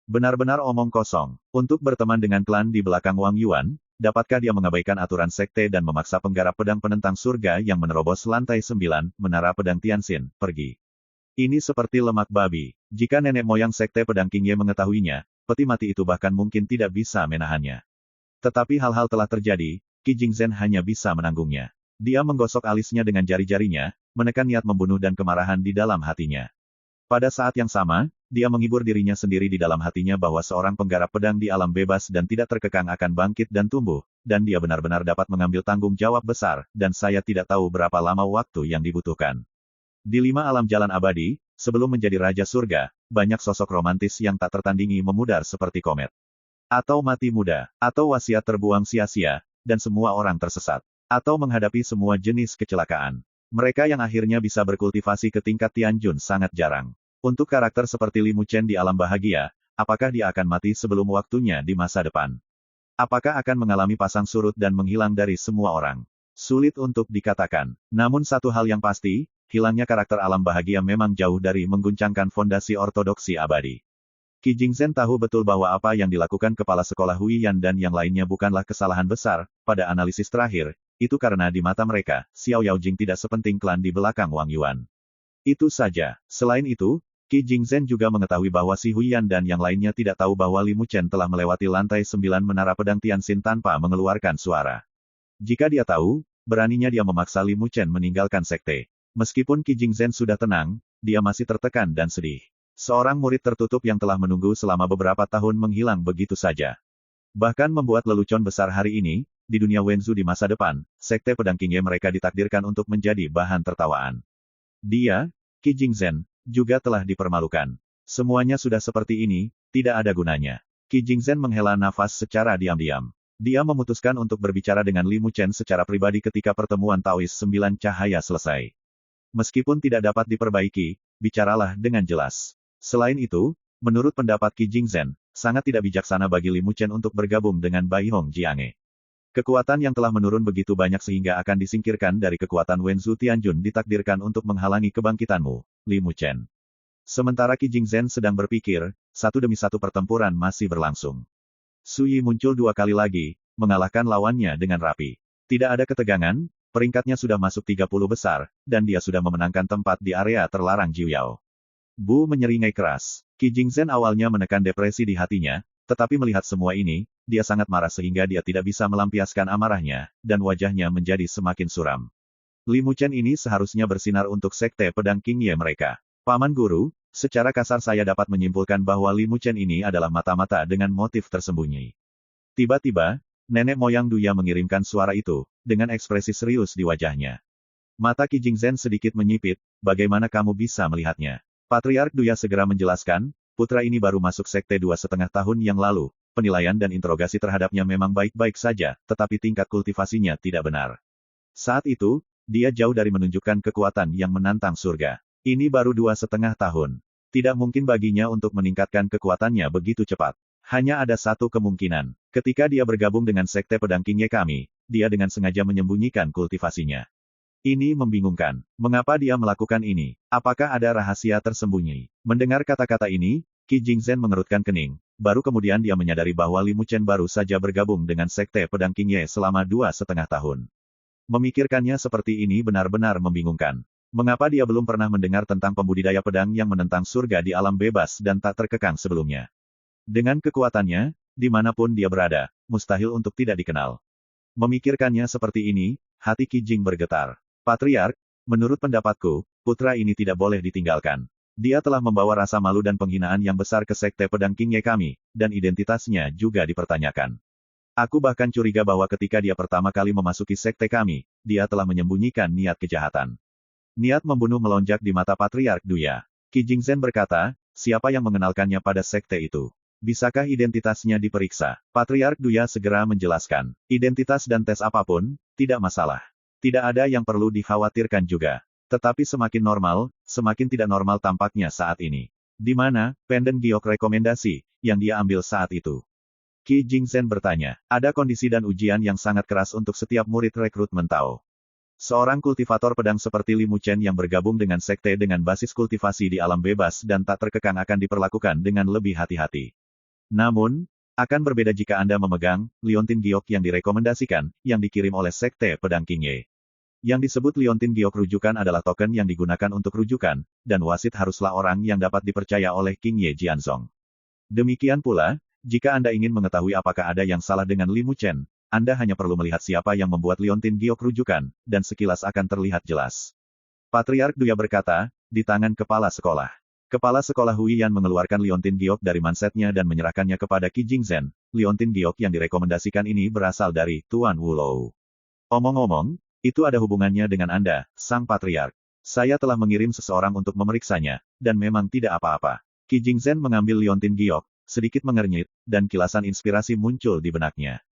[SPEAKER 1] Benar-benar omong kosong. Untuk berteman dengan klan di belakang Wang Yuan, dapatkah dia mengabaikan aturan sekte dan memaksa penggarap pedang penentang surga yang menerobos lantai 9, Menara Pedang Tianxin, pergi? Ini seperti lemak babi. Jika nenek moyang Sekte Pedang Qingye mengetahuinya, peti mati itu bahkan mungkin tidak bisa menahannya. Tetapi hal-hal telah terjadi, Qi Jingzhen hanya bisa menanggungnya. Dia menggosok alisnya dengan jari-jarinya, menekan niat membunuh dan kemarahan di dalam hatinya. Pada saat yang sama, dia menghibur dirinya sendiri di dalam hatinya bahwa seorang penggarap pedang di alam bebas dan tidak terkekang akan bangkit dan tumbuh, dan dia benar-benar dapat mengambil tanggung jawab besar, dan saya tidak tahu berapa lama waktu yang dibutuhkan. Di 5 alam jalan abadi, sebelum menjadi Raja Surga, banyak sosok romantis yang tak tertandingi memudar seperti komet. Atau mati muda, atau wasiat terbuang sia-sia, dan semua orang tersesat. Atau menghadapi semua jenis kecelakaan. Mereka yang akhirnya bisa berkultivasi ke tingkat Tianjun sangat jarang. Untuk karakter seperti Li Muchen di alam bahagia, apakah dia akan mati sebelum waktunya di masa depan? Apakah akan mengalami pasang surut dan menghilang dari semua orang? Sulit untuk dikatakan. Namun satu hal yang pasti, hilangnya karakter alam bahagia memang jauh dari mengguncangkan fondasi ortodoksi abadi. Qi Jingzhen tahu betul bahwa apa yang dilakukan kepala sekolah Huiyan dan yang lainnya bukanlah kesalahan besar, pada analisis terakhir, itu karena di mata mereka, Xiao Yaojing tidak sepenting klan di belakang Wang Yuan. Itu saja. Selain itu, Qi Jingzhen juga mengetahui bahwa si Huiyan dan yang lainnya tidak tahu bahwa Li Muchen telah melewati lantai 9 menara pedang Tianxin tanpa mengeluarkan suara. Jika dia tahu, beraninya dia memaksa Li Muchen meninggalkan sekte. Meskipun Qi Jingzhen sudah tenang, dia masih tertekan dan sedih. Seorang murid tertutup yang telah menunggu selama beberapa tahun menghilang begitu saja. Bahkan membuat lelucon besar hari ini, di dunia Wenzu di masa depan, sekte pedang Qingye mereka ditakdirkan untuk menjadi bahan tertawaan. Dia, Qi Jingzhen, juga telah dipermalukan. Semuanya sudah seperti ini, tidak ada gunanya. Qi Jingzhen menghela nafas secara diam-diam. Dia memutuskan untuk berbicara dengan Li Muchen secara pribadi ketika pertemuan Taois 9 Cahaya selesai. Meskipun tidak dapat diperbaiki, bicaralah dengan jelas. Selain itu, menurut pendapat Qi Jingzhen, sangat tidak bijaksana bagi Li Muchen untuk bergabung dengan Bai Hong Jiange. Kekuatan yang telah menurun begitu banyak sehingga akan disingkirkan dari kekuatan Wenzu Tianjun ditakdirkan untuk menghalangi kebangkitanmu, Li Muchen. Sementara Qi Jingzhen sedang berpikir, satu demi satu pertempuran masih berlangsung. Su Yi muncul 2 kali lagi, mengalahkan lawannya dengan rapi. Tidak ada ketegangan, peringkatnya sudah masuk 30 besar, dan dia sudah memenangkan tempat di area terlarang Jiuyao. Bu menyeringai keras. Qi Jingzhen awalnya menekan depresi di hatinya, tetapi melihat semua ini, dia sangat marah sehingga dia tidak bisa melampiaskan amarahnya, dan wajahnya menjadi semakin suram. Li Muchen ini seharusnya bersinar untuk sekte pedang Qingye mereka. Paman Guru, secara kasar saya dapat menyimpulkan bahwa Li Muchen ini adalah mata-mata dengan motif tersembunyi. Tiba-tiba, nenek moyang Duya mengirimkan suara itu, dengan ekspresi serius di wajahnya. Mata Qi Jingzhen sedikit menyipit, bagaimana kamu bisa melihatnya? Patriark Duya segera menjelaskan, putra ini baru masuk sekte 2,5 tahun yang lalu, penilaian dan interogasi terhadapnya memang baik-baik saja, tetapi tingkat kultivasinya tidak benar. Saat itu, dia jauh dari menunjukkan kekuatan yang menantang surga. Ini baru 2,5 tahun. Tidak mungkin baginya untuk meningkatkan kekuatannya begitu cepat. Hanya ada satu kemungkinan. Ketika dia bergabung dengan sekte pedang Qingye kami, dia dengan sengaja menyembunyikan kultivasinya. Ini membingungkan. Mengapa dia melakukan ini? Apakah ada rahasia tersembunyi? Mendengar kata-kata ini, Qi Jingzhen mengerutkan kening. Baru kemudian dia menyadari bahwa Li Muchen baru saja bergabung dengan sekte pedang Qingye selama 2,5 tahun. Memikirkannya seperti ini benar-benar membingungkan. Mengapa dia belum pernah mendengar tentang pembudidaya pedang yang menentang surga di alam bebas dan tak terkekang sebelumnya? Dengan kekuatannya, dimanapun dia berada, mustahil untuk tidak dikenal. Memikirkannya seperti ini, hati Qi Jing bergetar. Patriark, menurut pendapatku, putra ini tidak boleh ditinggalkan. Dia telah membawa rasa malu dan penghinaan yang besar ke sekte pedang Qingye kami, dan identitasnya juga dipertanyakan. Aku bahkan curiga bahwa ketika dia pertama kali memasuki sekte kami, dia telah menyembunyikan niat kejahatan. Niat membunuh melonjak di mata Patriark Duya. Qi Jingzhen berkata, siapa yang mengenalkannya pada sekte itu? Bisakah identitasnya diperiksa? Patriark Duya segera menjelaskan. Identitas dan tes apapun, tidak masalah. Tidak ada yang perlu dikhawatirkan juga. Tetapi semakin normal, semakin tidak normal tampaknya saat ini. Di mana, penden giok rekomendasi, yang dia ambil saat itu? Qi Jingzhen bertanya. Ada kondisi dan ujian yang sangat keras untuk setiap murid rekrutmen Tao. Seorang kultivator pedang seperti Li Muchen yang bergabung dengan sekte dengan basis kultivasi di alam bebas dan tak terkekang akan diperlakukan dengan lebih hati-hati. Namun, akan berbeda jika Anda memegang Liontin Giok yang direkomendasikan, yang dikirim oleh sekte pedang Qingye. Yang disebut Liontin Giok rujukan adalah token yang digunakan untuk rujukan, dan wasit haruslah orang yang dapat dipercaya oleh Qingye Jianzong. Demikian pula, jika Anda ingin mengetahui apakah ada yang salah dengan Li Muchen, Anda hanya perlu melihat siapa yang membuat Liontin Giok rujukan, dan sekilas akan terlihat jelas. Patriark Duya berkata, di tangan kepala sekolah. Kepala sekolah Huiyan mengeluarkan liontin giok dari mansetnya dan menyerahkannya kepada Qi Jingzhen. Liontin giok yang direkomendasikan ini berasal dari Tuan Wulou. Omong-omong, itu ada hubungannya dengan Anda, Sang Patriark. Saya telah mengirim seseorang untuk memeriksanya, dan memang tidak apa-apa. Qi Jingzhen mengambil liontin giok, sedikit mengernyit, dan kilasan inspirasi muncul di benaknya.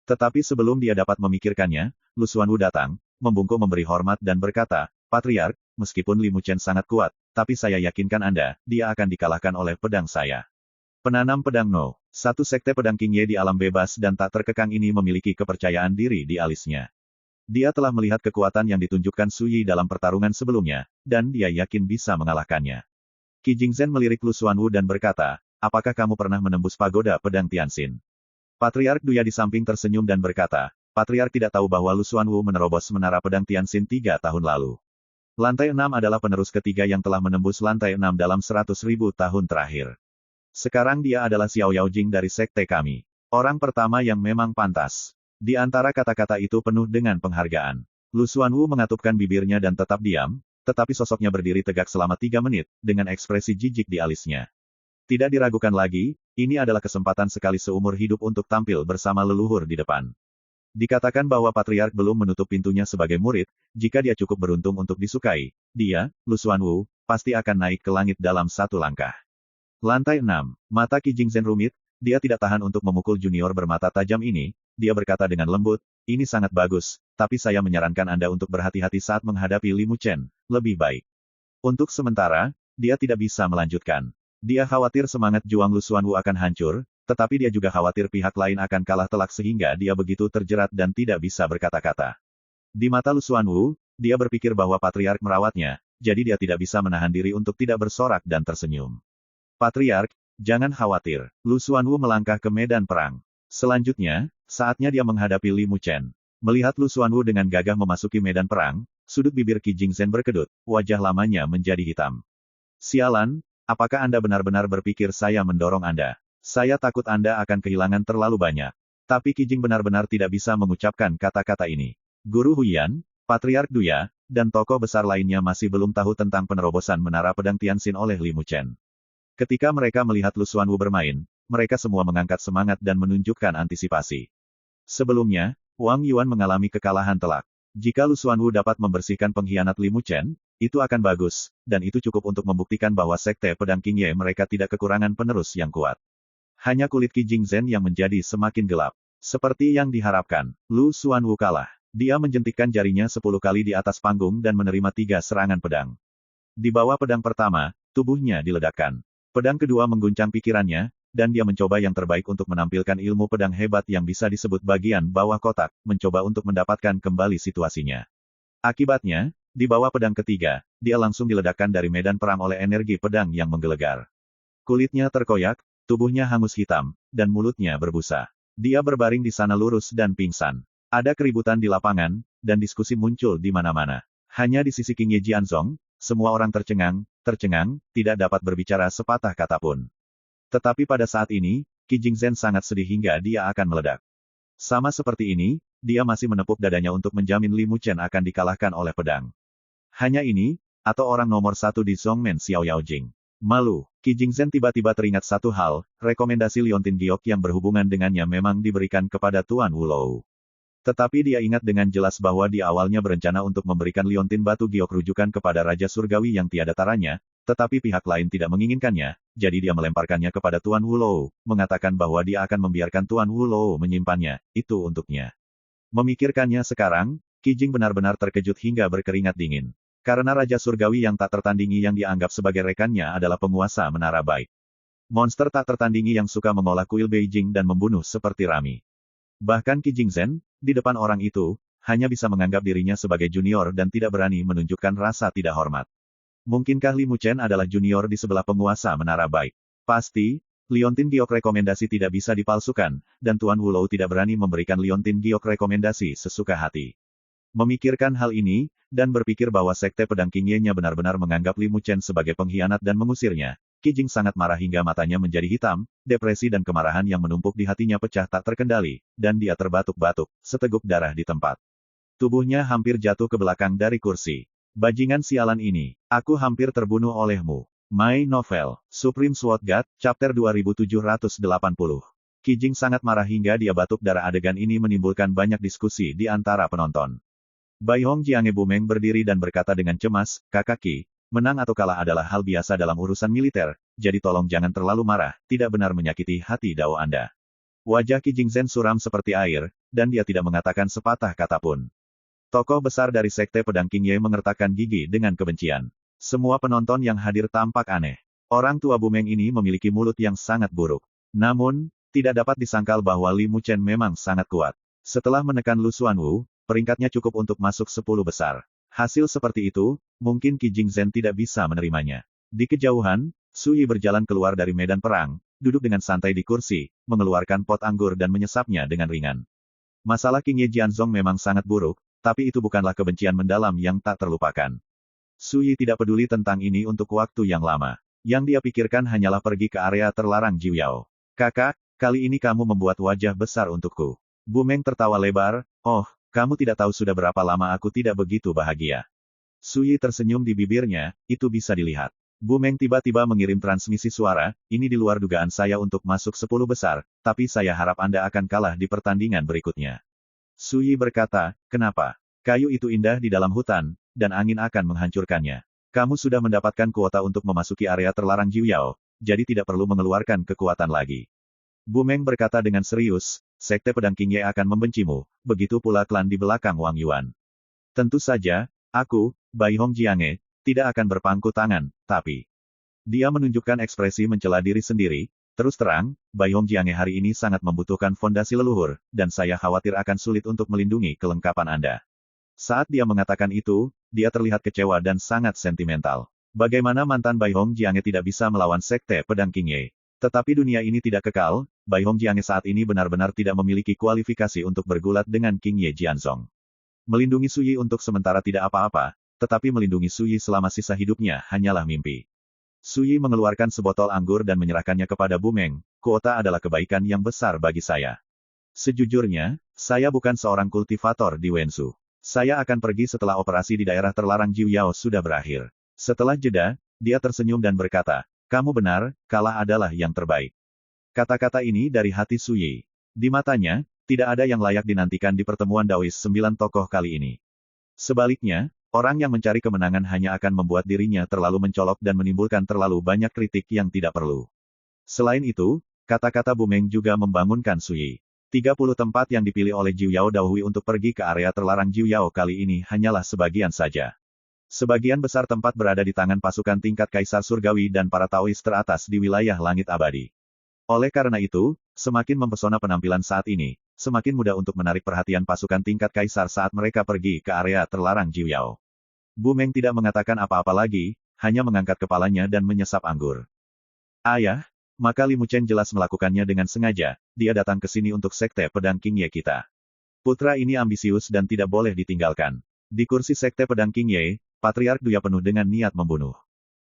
[SPEAKER 1] Tetapi sebelum dia dapat memikirkannya, Lu Xuanwu datang, membungkuk memberi hormat dan berkata, Patriark, meskipun Li Muchen sangat kuat, tapi saya yakinkan Anda, dia akan dikalahkan oleh pedang saya. Penanam pedang No. Satu sekte pedang Qingye di alam bebas dan tak terkekang ini memiliki kepercayaan diri di alisnya. Dia telah melihat kekuatan yang ditunjukkan Su Yi dalam pertarungan sebelumnya, dan dia yakin bisa mengalahkannya. Qi Jingzhen melirik Lu Xuanwu dan berkata, apakah kamu pernah menembus pagoda pedang Tianxin? Patriark Duya di samping tersenyum dan berkata, Patriark tidak tahu bahwa Lu Xuanwu menerobos menara pedang Tianxin 3 tahun lalu. Lantai 6 adalah penerus ketiga yang telah menembus lantai 6 dalam 100.000 tahun terakhir. Sekarang dia adalah Xiao Yaojing dari sekte kami. Orang pertama yang memang pantas. Di antara kata-kata itu penuh dengan penghargaan. Lu Xuanwu mengatupkan bibirnya dan tetap diam, tetapi sosoknya berdiri tegak selama 3 menit, dengan ekspresi jijik di alisnya. Tidak diragukan lagi, ini adalah kesempatan sekali seumur hidup untuk tampil bersama leluhur di depan. Dikatakan bahwa Patriark belum menutup pintunya sebagai murid, jika dia cukup beruntung untuk disukai, dia, Lu Xuanwu, pasti akan naik ke langit dalam satu langkah. Lantai 6. Mata Qi Jingzhen rumit, dia tidak tahan untuk memukul junior bermata tajam ini, dia berkata dengan lembut, ini sangat bagus, tapi saya menyarankan Anda untuk berhati-hati saat menghadapi Li Muchen, lebih baik. Untuk sementara, dia tidak bisa melanjutkan. Dia khawatir semangat juang Lu Xuanwu akan hancur, tetapi dia juga khawatir pihak lain akan kalah telak sehingga dia begitu terjerat dan tidak bisa berkata-kata. Di mata Lu Xuanwu, dia berpikir bahwa Patriark merawatnya, jadi dia tidak bisa menahan diri untuk tidak bersorak dan tersenyum. Patriark, jangan khawatir. Lu Xuanwu melangkah ke medan perang. Selanjutnya, saatnya dia menghadapi Li Muchen. Melihat Lu Xuanwu dengan gagah memasuki medan perang, sudut bibir Qi Jingzhen berkedut, wajah lamanya menjadi hitam. Sialan, apakah Anda benar-benar berpikir saya mendorong Anda? Saya takut Anda akan kehilangan terlalu banyak. Tapi Qi Jing benar-benar tidak bisa mengucapkan kata-kata ini. Guru Huiyan, Patriark Duya, dan tokoh besar lainnya masih belum tahu tentang penerobosan menara pedang Tianxin oleh Li Muchen. Ketika mereka melihat Lu Xuanwu bermain, mereka semua mengangkat semangat dan menunjukkan antisipasi. Sebelumnya, Wang Yuan mengalami kekalahan telak. Jika Lu Xuanwu dapat membersihkan pengkhianat Li Muchen, itu akan bagus, dan itu cukup untuk membuktikan bahwa sekte pedang Qingye mereka tidak kekurangan penerus yang kuat. Hanya kulit Qi Jingzhen yang menjadi semakin gelap. Seperti yang diharapkan, Lu Xuanwu kalah. Dia menjentikkan jarinya 10 kali di atas panggung dan menerima 3 serangan pedang. Di bawah pedang pertama, tubuhnya diledakkan. Pedang kedua mengguncang pikirannya, dan dia mencoba yang terbaik untuk menampilkan ilmu pedang hebat yang bisa disebut bagian bawah kotak, mencoba untuk mendapatkan kembali situasinya. Akibatnya, di bawah pedang ketiga, dia langsung diledakkan dari medan perang oleh energi pedang yang menggelegar. Kulitnya terkoyak, tubuhnya hangus hitam, dan mulutnya berbusa. Dia berbaring di sana lurus dan pingsan. Ada keributan di lapangan, dan diskusi muncul di mana-mana. Hanya di sisi Qingye Jianzong, semua orang tercengang, tidak dapat berbicara sepatah kata pun. Tetapi pada saat ini, Qi Jingzhen sangat sedih hingga dia akan meledak. Sama seperti ini, dia masih menepuk dadanya untuk menjamin Li Muchen akan dikalahkan oleh pedang. Hanya ini, atau orang nomor 1 di Zhongmen Xiao Yaojing. Malu, Qi Jingzhen tiba-tiba teringat satu hal, rekomendasi liontin giok yang berhubungan dengannya memang diberikan kepada Tuan Wulou. Tetapi dia ingat dengan jelas bahwa dia awalnya berencana untuk memberikan liontin batu giok rujukan kepada Raja Surgawi yang tiada taranya, tetapi pihak lain tidak menginginkannya, jadi dia melemparkannya kepada Tuan Wulou, mengatakan bahwa dia akan membiarkan Tuan Wulou menyimpannya, itu untuknya. Memikirkannya sekarang, Qi Jing benar-benar terkejut hingga berkeringat dingin. Karena Raja Surgawi yang tak tertandingi yang dianggap sebagai rekannya adalah penguasa menara baik. Monster tak tertandingi yang suka mengolah kuil Beijing dan membunuh seperti Rami. Bahkan Qi Jingzhen, di depan orang itu, hanya bisa menganggap dirinya sebagai junior dan tidak berani menunjukkan rasa tidak hormat. Mungkinkah Li Muchen adalah junior di sebelah penguasa menara baik? Pasti, liontin giok rekomendasi tidak bisa dipalsukan, dan Tuan Wulou tidak berani memberikan liontin giok rekomendasi sesuka hati. Memikirkan hal ini, dan berpikir bahwa sekte pedang Qingye-nya benar-benar menganggap Li Muchen sebagai pengkhianat dan mengusirnya, Qi Jing sangat marah hingga matanya menjadi hitam, depresi dan kemarahan yang menumpuk di hatinya pecah tak terkendali, dan dia terbatuk-batuk, seteguk darah di tempat. Tubuhnya hampir jatuh ke belakang dari kursi. Bajingan sialan ini, aku hampir terbunuh olehmu. My Novel, Supreme Sword God, Chapter 2780. Qi Jing sangat marah hingga dia batuk darah. Adegan ini menimbulkan banyak diskusi di antara penonton. Bai Hong Jiange Bumeng berdiri dan berkata dengan cemas, Kakak Qi, menang atau kalah adalah hal biasa dalam urusan militer, jadi tolong jangan terlalu marah, tidak benar menyakiti hati Dao Anda. Wajah Qi Jingzhen suram seperti air, dan dia tidak mengatakan sepatah kata pun. Tokoh besar dari Sekte Pedang Qingye mengertakkan gigi dengan kebencian. Semua penonton yang hadir tampak aneh. Orang tua Bumeng ini memiliki mulut yang sangat buruk. Namun, tidak dapat disangkal bahwa Li Muchen memang sangat kuat. Setelah menekan Lu Xuanwu, peringkatnya cukup untuk masuk 10 besar. Hasil seperti itu, mungkin Qi Jingzhen tidak bisa menerimanya. Di kejauhan, Su Yi berjalan keluar dari medan perang, duduk dengan santai di kursi, mengeluarkan pot anggur dan menyesapnya dengan ringan. Masalah Qingye Jianzong memang sangat buruk, tapi itu bukanlah kebencian mendalam yang tak terlupakan. Su Yi tidak peduli tentang ini untuk waktu yang lama. Yang dia pikirkan hanyalah pergi ke area terlarang Jiuyao. Kakak, kali ini kamu membuat wajah besar untukku. Bumeng tertawa lebar, oh, kamu tidak tahu sudah berapa lama aku tidak begitu bahagia. Su Yi tersenyum di bibirnya, itu bisa dilihat. Bumeng tiba-tiba mengirim transmisi suara, ini di luar dugaan saya untuk masuk 10 besar, tapi saya harap Anda akan kalah di pertandingan berikutnya. Su Yi berkata, kenapa? Kayu itu indah di dalam hutan, dan angin akan menghancurkannya. Kamu sudah mendapatkan kuota untuk memasuki area terlarang Jiuyao, jadi tidak perlu mengeluarkan kekuatan lagi. Bumeng berkata dengan serius, Sekte Pedang Qingye akan membencimu, begitu pula klan di belakang Wang Yuan. Tentu saja, aku, Bai Hong Jiange, tidak akan berpangku tangan, tapi... Dia menunjukkan ekspresi mencela diri sendiri, terus terang, Bai Hong Jiange hari ini sangat membutuhkan fondasi leluhur, dan saya khawatir akan sulit untuk melindungi kelengkapan Anda. Saat dia mengatakan itu, dia terlihat kecewa dan sangat sentimental. Bagaimana mantan Bai Hong Jiange tidak bisa melawan Sekte Pedang Qingye? Tetapi dunia ini tidak kekal, Bai Hong Jiange saat ini benar-benar tidak memiliki kualifikasi untuk bergulat dengan Qingye Jianzong. Melindungi Su Yi untuk sementara tidak apa-apa, tetapi melindungi Su Yi selama sisa hidupnya hanyalah mimpi. Su Yi mengeluarkan sebotol anggur dan menyerahkannya kepada Bumeng, kuota adalah kebaikan yang besar bagi saya. Sejujurnya, saya bukan seorang kultivator di Wenzhou. Saya akan pergi setelah operasi di daerah terlarang Jiuyao sudah berakhir. Setelah jeda, dia tersenyum dan berkata, kamu benar, kalah adalah yang terbaik. Kata-kata ini dari hati Su Yi. Di matanya, tidak ada yang layak dinantikan di pertemuan Daois 9 tokoh kali ini. Sebaliknya, orang yang mencari kemenangan hanya akan membuat dirinya terlalu mencolok dan menimbulkan terlalu banyak kritik yang tidak perlu. Selain itu, kata-kata Bumeng juga membangunkan Su Yi. 30 tempat yang dipilih oleh Jiuyao Daohui untuk pergi ke area terlarang Jiuyao kali ini hanyalah sebagian saja. Sebagian besar tempat berada di tangan pasukan tingkat Kaisar Surgawi dan para Taois teratas di wilayah langit abadi. Oleh karena itu, semakin mempesona penampilan saat ini, semakin mudah untuk menarik perhatian pasukan tingkat Kaisar saat mereka pergi ke area terlarang Jiuyao. Bumeng tidak mengatakan apa-apa lagi, hanya mengangkat kepalanya dan menyesap anggur. Ayah, maka Li Muchen jelas melakukannya dengan sengaja, dia datang ke sini untuk Sekte Pedang Qingye kita. Putra ini ambisius dan tidak boleh ditinggalkan. Di kursi Sekte Pedang Qingye, Patriark Duya penuh dengan niat membunuh.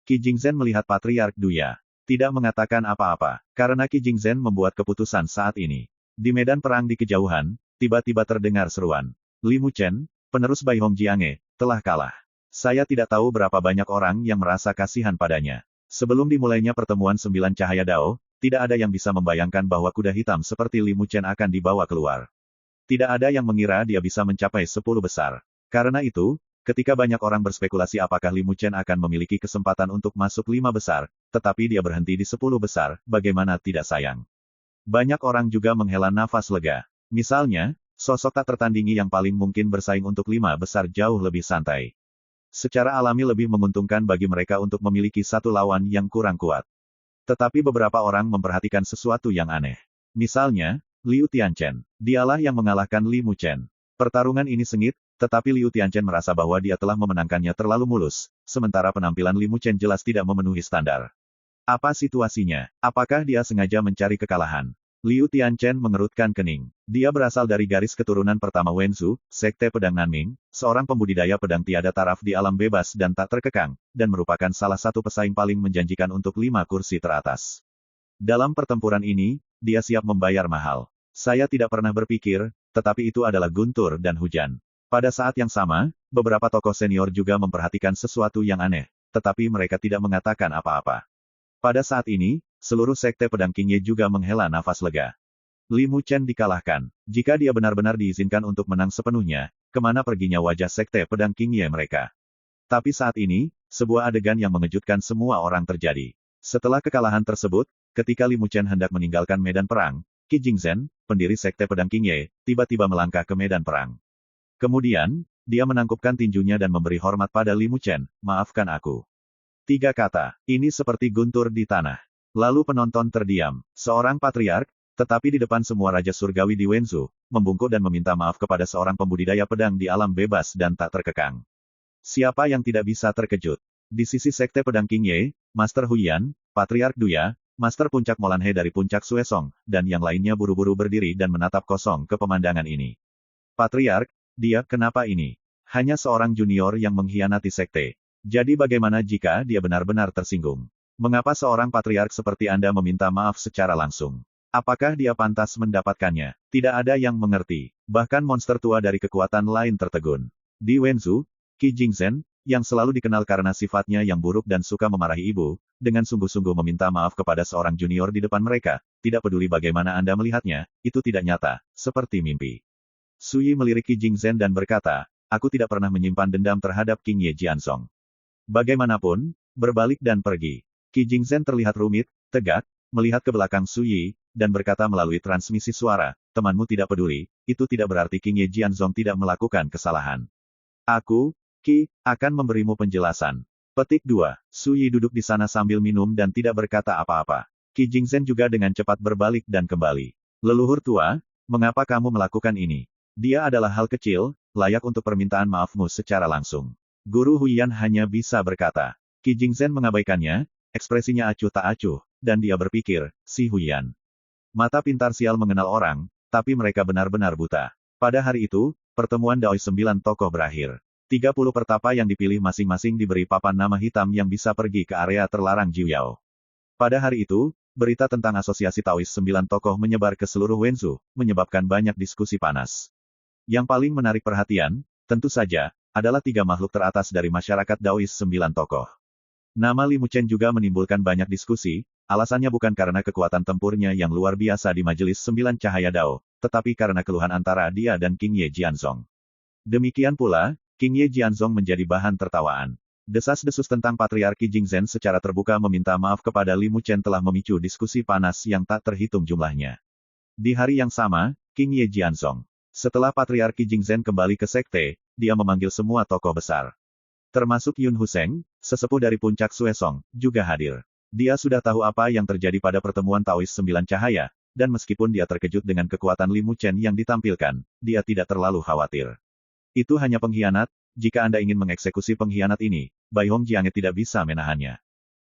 [SPEAKER 1] Qi Jingzhen melihat Patriark Duya. Tidak mengatakan apa-apa, karena Qi Jingzhen membuat keputusan saat ini. Di medan perang di kejauhan, tiba-tiba terdengar seruan. Li Muchen, penerus Bai Hong Jiange, telah kalah. Saya tidak tahu berapa banyak orang yang merasa kasihan padanya. Sebelum dimulainya pertemuan 9 cahaya Dao, tidak ada yang bisa membayangkan bahwa kuda hitam seperti Li Muchen akan dibawa keluar. Tidak ada yang mengira dia bisa mencapai 10 besar. Karena itu, ketika banyak orang berspekulasi apakah Li Muchen akan memiliki kesempatan untuk masuk 5 besar, tetapi dia berhenti di 10 besar, bagaimana tidak sayang. Banyak orang juga menghela nafas lega. Misalnya, sosok tak tertandingi yang paling mungkin bersaing untuk 5 besar jauh lebih santai. Secara alami lebih menguntungkan bagi mereka untuk memiliki satu lawan yang kurang kuat. Tetapi beberapa orang memperhatikan sesuatu yang aneh. Misalnya, Liu Tianchen. Dialah yang mengalahkan Li Muchen. Pertarungan ini sengit, tetapi Liu Tianchen merasa bahwa dia telah memenangkannya terlalu mulus, sementara penampilan Li Muchen jelas tidak memenuhi standar. Apa situasinya? Apakah dia sengaja mencari kekalahan? Liu Tianchen mengerutkan kening. Dia berasal dari garis keturunan pertama Wenzhou, Sekte Pedang Nanming, seorang pembudidaya pedang tiada taraf di alam bebas dan tak terkekang, dan merupakan salah satu pesaing paling menjanjikan untuk 5 kursi teratas. Dalam pertempuran ini, dia siap membayar mahal. Saya tidak pernah berpikir, tetapi itu adalah guntur dan hujan. Pada saat yang sama, beberapa tokoh senior juga memperhatikan sesuatu yang aneh, tetapi mereka tidak mengatakan apa-apa. Pada saat ini, seluruh sekte pedang Qingye juga menghela nafas lega. Li Muchen dikalahkan. Jika dia benar-benar diizinkan untuk menang sepenuhnya, kemana perginya wajah sekte pedang Qingye mereka? Tapi saat ini, sebuah adegan yang mengejutkan semua orang terjadi. Setelah kekalahan tersebut, ketika Li Muchen hendak meninggalkan medan perang, Qi Jingzhen, pendiri sekte pedang Qingye, tiba-tiba melangkah ke medan perang. Kemudian, dia menangkupkan tinjunya dan memberi hormat pada Li Muchen, maafkan aku. 3 kata, ini seperti guntur di tanah. Lalu penonton terdiam. Seorang patriark, tetapi di depan semua raja surgawi di Wenzhou, membungkuk dan meminta maaf kepada seorang pembudidaya pedang di alam bebas dan tak terkekang. Siapa yang tidak bisa terkejut? Di sisi sekte pedang Qingye, Master Huyan, Patriark Duya, Master Puncak Molanhe dari Puncak Suesong, dan yang lainnya buru-buru berdiri dan menatap kosong ke pemandangan ini. Patriark, dia kenapa ini? Hanya seorang junior yang mengkhianati sekte. Jadi bagaimana jika dia benar-benar tersinggung? Mengapa seorang patriark seperti Anda meminta maaf secara langsung? Apakah dia pantas mendapatkannya? Tidak ada yang mengerti. Bahkan monster tua dari kekuatan lain tertegun. Di Wenzhou, Qi Jingzhen, yang selalu dikenal karena sifatnya yang buruk dan suka memarahi ibu, dengan sungguh-sungguh meminta maaf kepada seorang junior di depan mereka, tidak peduli bagaimana Anda melihatnya, itu tidak nyata, seperti mimpi. Sui melirik Qi Jingzhen dan berkata, aku tidak pernah menyimpan dendam terhadap King Ye Jiansong. Bagaimanapun, berbalik dan pergi. Qi Jingzhen terlihat rumit, tegak, melihat ke belakang Sui, dan berkata melalui transmisi suara, temanmu tidak peduli, itu tidak berarti King Ye Jiansong tidak melakukan kesalahan. Aku, Qi, akan memberimu penjelasan. Petik 2. Sui duduk di sana sambil minum dan tidak berkata apa-apa. Qi Jingzhen juga dengan cepat berbalik dan kembali. Leluhur tua, mengapa kamu melakukan ini? Dia adalah hal kecil, layak untuk permintaan maafmu secara langsung. Guru Huyan hanya bisa berkata. Qi Jingzhen mengabaikannya, ekspresinya acuh tak acuh, dan dia berpikir, si Huyan. Mata pintar sial mengenal orang, tapi mereka benar-benar buta. Pada hari itu, pertemuan Daoi 9 tokoh berakhir. 30 pertapa yang dipilih masing-masing diberi papan nama hitam yang bisa pergi ke area terlarang Jiuyao. Pada hari itu, berita tentang asosiasi Taois 9 tokoh menyebar ke seluruh Wenzhou, menyebabkan banyak diskusi panas. Yang paling menarik perhatian, tentu saja, adalah 3 makhluk teratas dari masyarakat Daois 9 tokoh. Nama Li Muchen juga menimbulkan banyak diskusi, alasannya bukan karena kekuatan tempurnya yang luar biasa di Majelis 9 Cahaya Dao, tetapi karena keluhan antara dia dan King Ye Jiansong. Demikian pula, King Ye Jiansong menjadi bahan tertawaan. Desas-desus tentang Patriark Qi Jingzhen secara terbuka meminta maaf kepada Li Muchen telah memicu diskusi panas yang tak terhitung jumlahnya. Di hari yang sama, King Ye Jiansong. Setelah Patriark Qi Jingzhen kembali ke sekte, dia memanggil semua tokoh besar. Termasuk Yun Huseng, sesepuh dari Puncak Suesong, juga hadir. Dia sudah tahu apa yang terjadi pada pertemuan Taois 9 Cahaya, dan meskipun dia terkejut dengan kekuatan Li Muchen yang ditampilkan, dia tidak terlalu khawatir. Itu hanya pengkhianat, jika Anda ingin mengeksekusi pengkhianat ini, Bai Hong Jiange tidak bisa menahannya.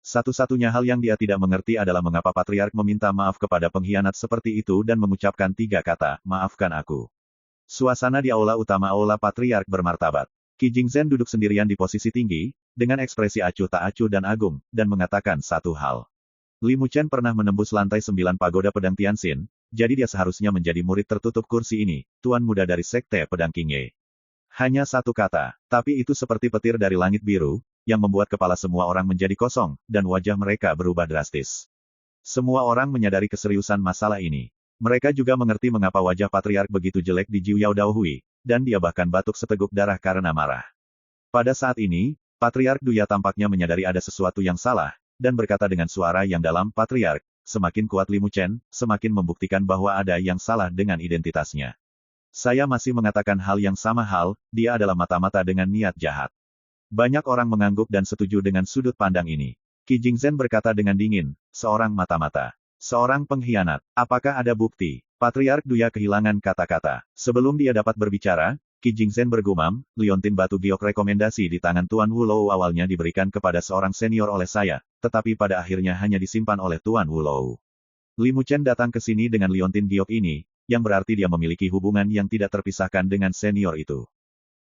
[SPEAKER 1] Satu-satunya hal yang dia tidak mengerti adalah mengapa Patriark meminta maaf kepada pengkhianat seperti itu dan mengucapkan 3 kata, maafkan aku. Suasana di aula utama aula Patriark bermartabat. Qi Jingzhen duduk sendirian di posisi tinggi, dengan ekspresi acuh tak acuh dan agung, dan mengatakan satu hal. Li Muchen pernah menembus lantai 9 pagoda pedang Tianxin, jadi dia seharusnya menjadi murid tertutup kursi ini, tuan muda dari sekte pedang Qingye. Hanya 1 kata, tapi itu seperti petir dari langit biru, yang membuat kepala semua orang menjadi kosong, dan wajah mereka berubah drastis. Semua orang menyadari keseriusan masalah ini. Mereka juga mengerti mengapa wajah Patriark begitu jelek di Jiuyao Daohui, dan dia bahkan batuk seteguk darah karena marah. Pada saat ini, Patriark Duya tampaknya menyadari ada sesuatu yang salah, dan berkata dengan suara yang dalam, Patriark, semakin kuat Li Muchen, semakin membuktikan bahwa ada yang salah dengan identitasnya. Saya masih mengatakan hal yang sama dia adalah mata-mata dengan niat jahat. Banyak orang mengangguk dan setuju dengan sudut pandang ini. Qi Jingzhen berkata dengan dingin, seorang mata-mata. Seorang pengkhianat. Apakah ada bukti? Patriark Duya kehilangan kata-kata. Sebelum dia dapat berbicara, Qi Jingzhen bergumam, liontin batu giok rekomendasi di tangan Tuan Wulou awalnya diberikan kepada seorang senior oleh saya, tetapi pada akhirnya hanya disimpan oleh Tuan Wulou. Li Muchen datang ke sini dengan liontin giok ini, yang berarti dia memiliki hubungan yang tidak terpisahkan dengan senior itu.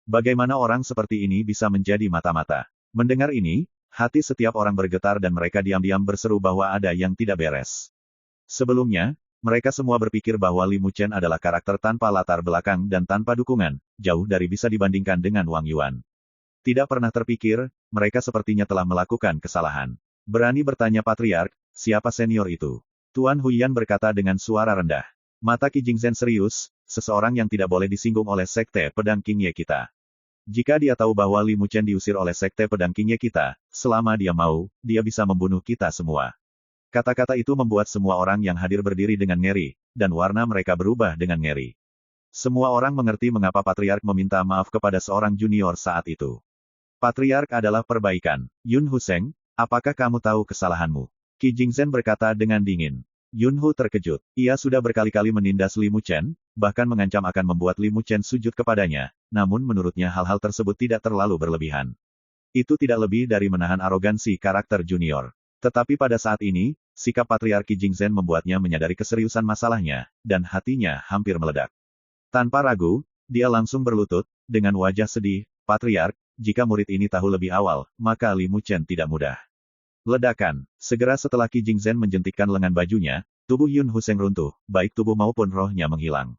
[SPEAKER 1] Bagaimana orang seperti ini bisa menjadi mata-mata? Mendengar ini, hati setiap orang bergetar dan mereka diam-diam berseru bahwa ada yang tidak beres. Sebelumnya, mereka semua berpikir bahwa Li Muchen adalah karakter tanpa latar belakang dan tanpa dukungan, jauh dari bisa dibandingkan dengan Wang Yuan. Tidak pernah terpikir, mereka sepertinya telah melakukan kesalahan. Berani bertanya Patriark, siapa senior itu? Tuan Huyan berkata dengan suara rendah. Mata Qi Jingzhen serius, seseorang yang tidak boleh disinggung oleh Sekte Pedang Qingye kita. Jika dia tahu bahwa Li Muchen diusir oleh Sekte Pedang Qingye kita, selama dia mau, dia bisa membunuh kita semua. Kata-kata itu membuat semua orang yang hadir berdiri dengan ngeri, dan warna mereka berubah dengan ngeri. Semua orang mengerti mengapa Patriark meminta maaf kepada seorang junior saat itu. Patriark adalah perbaikan. Yun Huseng, apakah kamu tahu kesalahanmu? Qi Jingzhen berkata dengan dingin. Yun Hu terkejut. Ia sudah berkali-kali menindas Li Muchen, bahkan mengancam akan membuat Li Muchen sujud kepadanya, namun menurutnya hal-hal tersebut tidak terlalu berlebihan. Itu tidak lebih dari menahan arogansi karakter junior. Tetapi pada saat ini, sikap Patriark Qi Jingzhen membuatnya menyadari keseriusan masalahnya, dan hatinya hampir meledak. Tanpa ragu, dia langsung berlutut, dengan wajah sedih, Patriark, jika murid ini tahu lebih awal, maka Li Muchen tidak mudah. Ledakan. Segera setelah Qi Jingzhen menjentikkan lengan bajunya, tubuh Yun Huseng runtuh, baik tubuh maupun rohnya menghilang.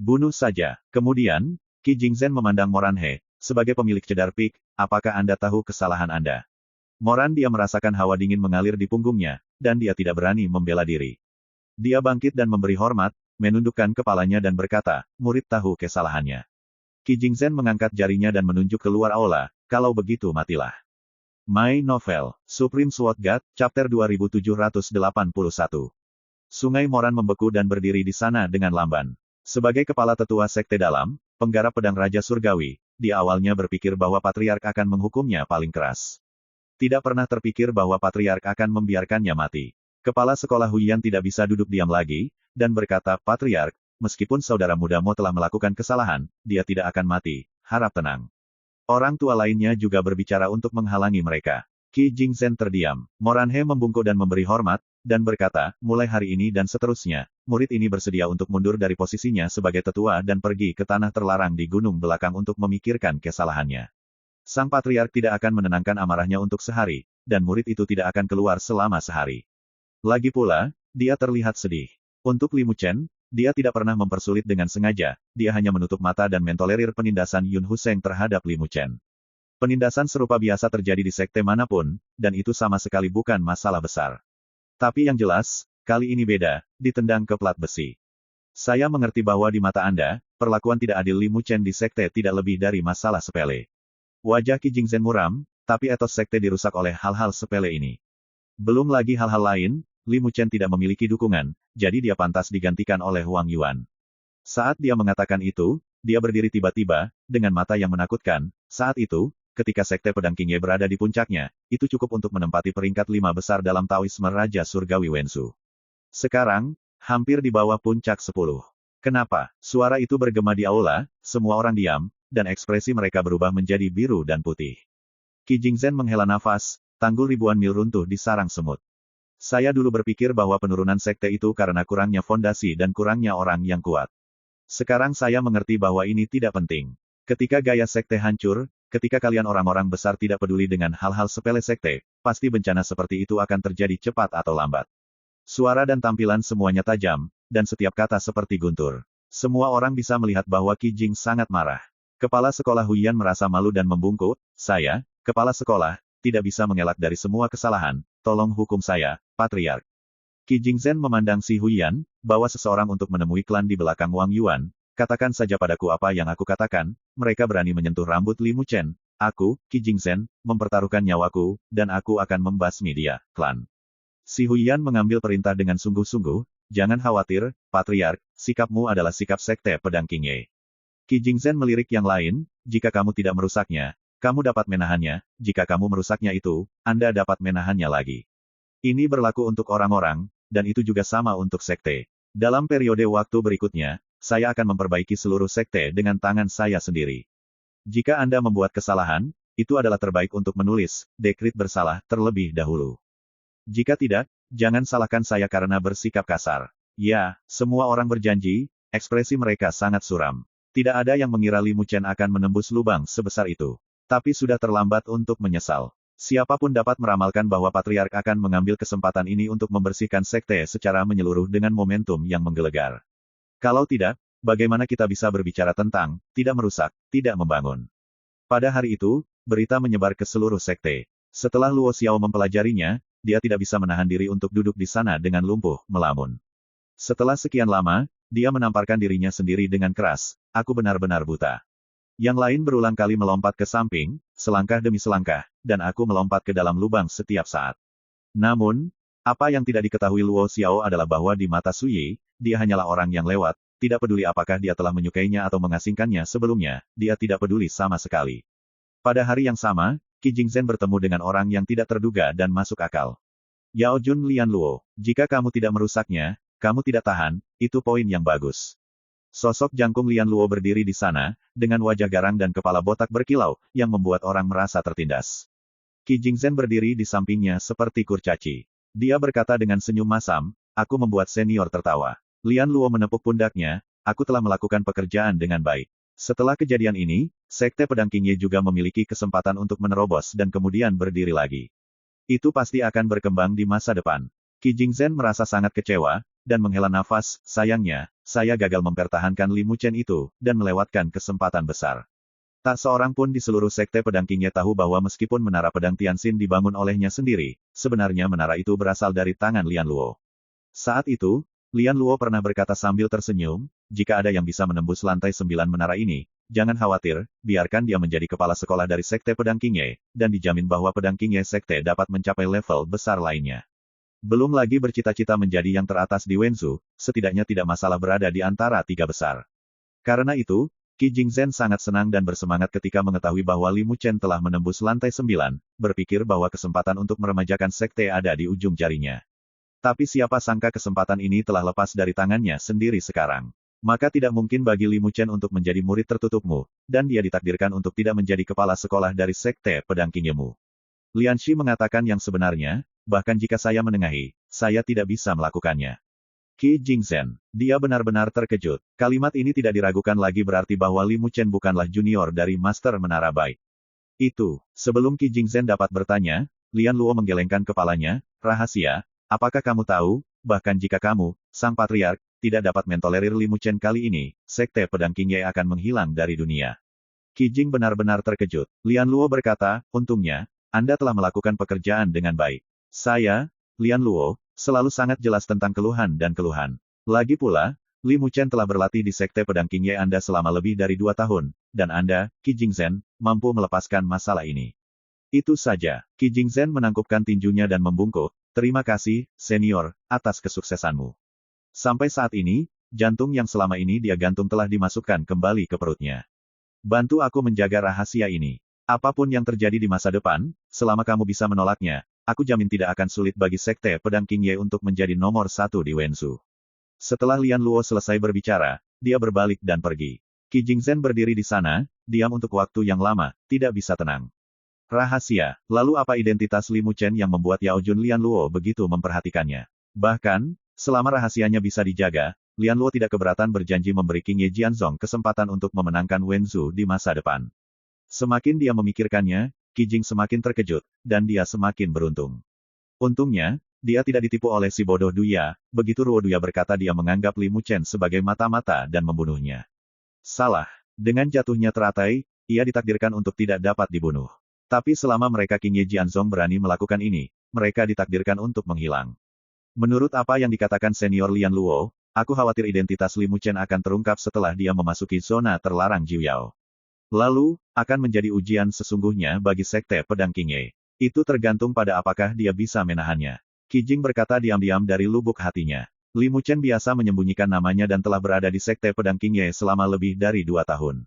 [SPEAKER 1] Bunuh saja. Kemudian, Qi Jingzhen memandang Moranhe, sebagai pemilik cedar pik, apakah Anda tahu kesalahan Anda? Moran dia merasakan hawa dingin mengalir di punggungnya, dan dia tidak berani membela diri. Dia bangkit dan memberi hormat, menundukkan kepalanya dan berkata, murid tahu kesalahannya. Qi Jingzhen mengangkat jarinya dan menunjuk keluar aula, kalau begitu matilah. My Novel, Supreme Sword God, Chapter 2781. Sungai Moran membeku dan berdiri di sana dengan lamban. Sebagai kepala tetua Sekte Dalam, penggarap pedang Raja Surgawi, dia awalnya berpikir bahwa Patriark akan menghukumnya paling keras. Tidak pernah terpikir bahwa Patriark akan membiarkannya mati. Kepala sekolah Huyan tidak bisa duduk diam lagi, dan berkata, Patriark, meskipun saudara muda Mo telah melakukan kesalahan, dia tidak akan mati, harap tenang. Orang tua lainnya juga berbicara untuk menghalangi mereka. Qi Jingzhen terdiam. Moranhe membungkuk dan memberi hormat, dan berkata, mulai hari ini dan seterusnya, murid ini bersedia untuk mundur dari posisinya sebagai tetua dan pergi ke tanah terlarang di gunung belakang untuk memikirkan kesalahannya. Sang Patriark tidak akan menenangkan amarahnya untuk sehari, dan murid itu tidak akan keluar selama sehari. Lagi pula, dia terlihat sedih. Untuk Li Muchen, dia tidak pernah mempersulit dengan sengaja, dia hanya menutup mata dan mentolerir penindasan Yun Huseng terhadap Li Muchen. Penindasan serupa biasa terjadi di sekte manapun, dan itu sama sekali bukan masalah besar. Tapi yang jelas, kali ini beda, ditendang ke plat besi. Saya mengerti bahwa di mata Anda, perlakuan tidak adil Li Muchen di sekte tidak lebih dari masalah sepele. Wajah Qi Jingzhen muram, tapi etos sekte dirusak oleh hal-hal sepele ini. Belum lagi hal-hal lain, Li Muchen tidak memiliki dukungan, jadi dia pantas digantikan oleh Wang Yuan. Saat dia mengatakan itu, dia berdiri tiba-tiba, dengan mata yang menakutkan. Saat itu, ketika Sekte Pedang Qingye berada di puncaknya, itu cukup untuk menempati peringkat 5 besar dalam Taoisme Raja Surgawi Wensu. Sekarang, hampir di bawah puncak 10. Kenapa? Suara itu bergema di aula, semua orang diam, dan ekspresi mereka berubah menjadi biru dan putih. Qi Jingzhen menghela nafas, tanggul ribuan mil runtuh di sarang semut. Saya dulu berpikir bahwa penurunan sekte itu karena kurangnya fondasi dan kurangnya orang yang kuat. Sekarang saya mengerti bahwa ini tidak penting. Ketika gaya sekte hancur, ketika kalian orang-orang besar tidak peduli dengan hal-hal sepele sekte, pasti bencana seperti itu akan terjadi cepat atau lambat. Suara dan tampilan semuanya tajam, dan setiap kata seperti guntur. Semua orang bisa melihat bahwa Qi Jing sangat marah. Kepala sekolah Huyan merasa malu dan membungkuk, saya, kepala sekolah, tidak bisa mengelak dari semua kesalahan, tolong hukum saya, Patriark. Qi Jingzhen memandang si Huyan, bawa seseorang untuk menemui klan di belakang Wang Yuan, katakan saja padaku apa yang aku katakan, mereka berani menyentuh rambut Li Muchen, aku, Qi Jingzhen, mempertaruhkan nyawaku, dan aku akan membasmi dia, klan. Si Huyan mengambil perintah dengan sungguh-sungguh, jangan khawatir, Patriark, sikapmu adalah sikap Sekte Pedang Qingye. Qi Jingzhen melirik yang lain, jika kamu tidak merusaknya, kamu dapat menahannya, jika kamu merusaknya itu, Anda dapat menahannya lagi. Ini berlaku untuk orang-orang, dan itu juga sama untuk sekte. Dalam periode waktu berikutnya, saya akan memperbaiki seluruh sekte dengan tangan saya sendiri. Jika Anda membuat kesalahan, itu adalah terbaik untuk menulis, dekrit bersalah, terlebih dahulu. Jika tidak, jangan salahkan saya karena bersikap kasar. Ya, semua orang berjanji, ekspresi mereka sangat suram. Tidak ada yang mengira Li Muchen akan menembus lubang sebesar itu. Tapi sudah terlambat untuk menyesal. Siapapun dapat meramalkan bahwa Patriark akan mengambil kesempatan ini untuk membersihkan sekte secara menyeluruh dengan momentum yang menggelegar. Kalau tidak, bagaimana kita bisa berbicara tentang tidak merusak, tidak membangun? Pada hari itu, berita menyebar ke seluruh sekte. Setelah Luo Xiao mempelajarinya, dia tidak bisa menahan diri untuk duduk di sana dengan lumpuh, melamun. Setelah sekian lama, dia menamparkan dirinya sendiri dengan keras, aku benar-benar buta. Yang lain berulang kali melompat ke samping, selangkah demi selangkah, dan aku melompat ke dalam lubang setiap saat. Namun, apa yang tidak diketahui Luo Xiao adalah bahwa di mata Suyi, dia hanyalah orang yang lewat, tidak peduli apakah dia telah menyukainya atau mengasingkannya sebelumnya, dia tidak peduli sama sekali. Pada hari yang sama, Qi Jingzhen bertemu dengan orang yang tidak terduga dan masuk akal. Yao Jun Lian Luo, jika kamu tidak merusaknya, kamu tidak tahan, itu poin yang bagus. Sosok Jangkung Lian Luo berdiri di sana, dengan wajah garang dan kepala botak berkilau, yang membuat orang merasa tertindas. Qi Jingzhen berdiri di sampingnya seperti kurcaci. Dia berkata dengan senyum masam, aku membuat senior tertawa. Lian Luo menepuk pundaknya, aku telah melakukan pekerjaan dengan baik. Setelah kejadian ini, Sekte Pedang Qingye juga memiliki kesempatan untuk menerobos dan kemudian berdiri lagi. Itu pasti akan berkembang di masa depan. Qi Jingzhen merasa sangat kecewa, dan menghela nafas, sayangnya, saya gagal mempertahankan Li Muchen itu, dan melewatkan kesempatan besar. Tak seorang pun di seluruh Sekte Pedang Qingye tahu bahwa meskipun menara pedang Tianxin dibangun olehnya sendiri, sebenarnya menara itu berasal dari tangan Lian Luo. Saat itu, Lian Luo pernah berkata sambil tersenyum, jika ada yang bisa menembus lantai 9 menara ini, jangan khawatir, biarkan dia menjadi kepala sekolah dari Sekte Pedang Qingye, dan dijamin bahwa Pedang Qingye Sekte dapat mencapai level besar lainnya. Belum lagi bercita-cita menjadi yang teratas di Wenzhou, setidaknya tidak masalah berada di antara 3 besar. Karena itu, Qi Jingzhen sangat senang dan bersemangat ketika mengetahui bahwa Li Muchen telah menembus lantai 9, berpikir bahwa kesempatan untuk meremajakan sekte ada di ujung jarinya. Tapi siapa sangka kesempatan ini telah lepas dari tangannya sendiri sekarang. Maka tidak mungkin bagi Li Muchen untuk menjadi murid tertutupmu, dan dia ditakdirkan untuk tidak menjadi kepala sekolah dari Sekte Pedang Qingyemu. Lian Shi mengatakan yang sebenarnya, bahkan jika saya menengahi, saya tidak bisa melakukannya. Qi Jingzhen, dia benar-benar terkejut. Kalimat ini tidak diragukan lagi berarti bahwa Li Muchen bukanlah junior dari Master Menara Baik. Itu, sebelum Qi Jingzhen dapat bertanya, Lian Luo menggelengkan kepalanya, rahasia, apakah kamu tahu, bahkan jika kamu, Sang Patriark, tidak dapat mentolerir Li Muchen kali ini, Sekte Pedang Qingye akan menghilang dari dunia. Qi Jing benar-benar terkejut. Lian Luo berkata, untungnya, Anda telah melakukan pekerjaan dengan baik. Saya, Lian Luo, selalu sangat jelas tentang keluhan dan keluhan. Lagi pula, Li Muchen telah berlatih di Sekte Pedang Qingye Anda selama lebih dari 2 tahun, dan Anda, Qi Jingzhen, mampu melepaskan masalah ini. Itu saja. Qi Jingzhen menangkupkan tinjunya dan membungkuk, terima kasih, senior, atas kesuksesanmu. Sampai saat ini, jantung yang selama ini dia gantung telah dimasukkan kembali ke perutnya. Bantu aku menjaga rahasia ini. Apapun yang terjadi di masa depan, selama kamu bisa menolaknya, aku jamin tidak akan sulit bagi Sekte Pedang Qingye untuk menjadi nomor 1 di Wenzhou. Setelah Lian Luo selesai berbicara, dia berbalik dan pergi. Qi Jingzhen berdiri di sana, diam untuk waktu yang lama, tidak bisa tenang. Rahasia, lalu apa identitas Li Muchen yang membuat Yao Jun Lian Luo begitu memperhatikannya? Bahkan, selama rahasianya bisa dijaga, Lian Luo tidak keberatan berjanji memberi King Ye Jianzong kesempatan untuk memenangkan Wenzhou di masa depan. Semakin dia memikirkannya, Qi Jing semakin terkejut, dan dia semakin beruntung. Untungnya, dia tidak ditipu oleh si bodoh Duya, begitu Ruo Duya berkata dia menganggap Li Muchen sebagai mata-mata dan membunuhnya. Salah. Dengan jatuhnya teratai, ia ditakdirkan untuk tidak dapat dibunuh. Tapi selama mereka King Ye Jianzong berani melakukan ini, mereka ditakdirkan untuk menghilang. Menurut apa yang dikatakan senior Lian Luo, aku khawatir identitas Li Muchen akan terungkap setelah dia memasuki zona terlarang Jiuyao. Lalu, akan menjadi ujian sesungguhnya bagi Sekte Pedang Qingye. Itu tergantung pada apakah dia bisa menahannya. Qi Jing berkata diam-diam dari lubuk hatinya. Li Muchen biasa menyembunyikan namanya dan telah berada di Sekte Pedang Qingye selama lebih dari 2 tahun.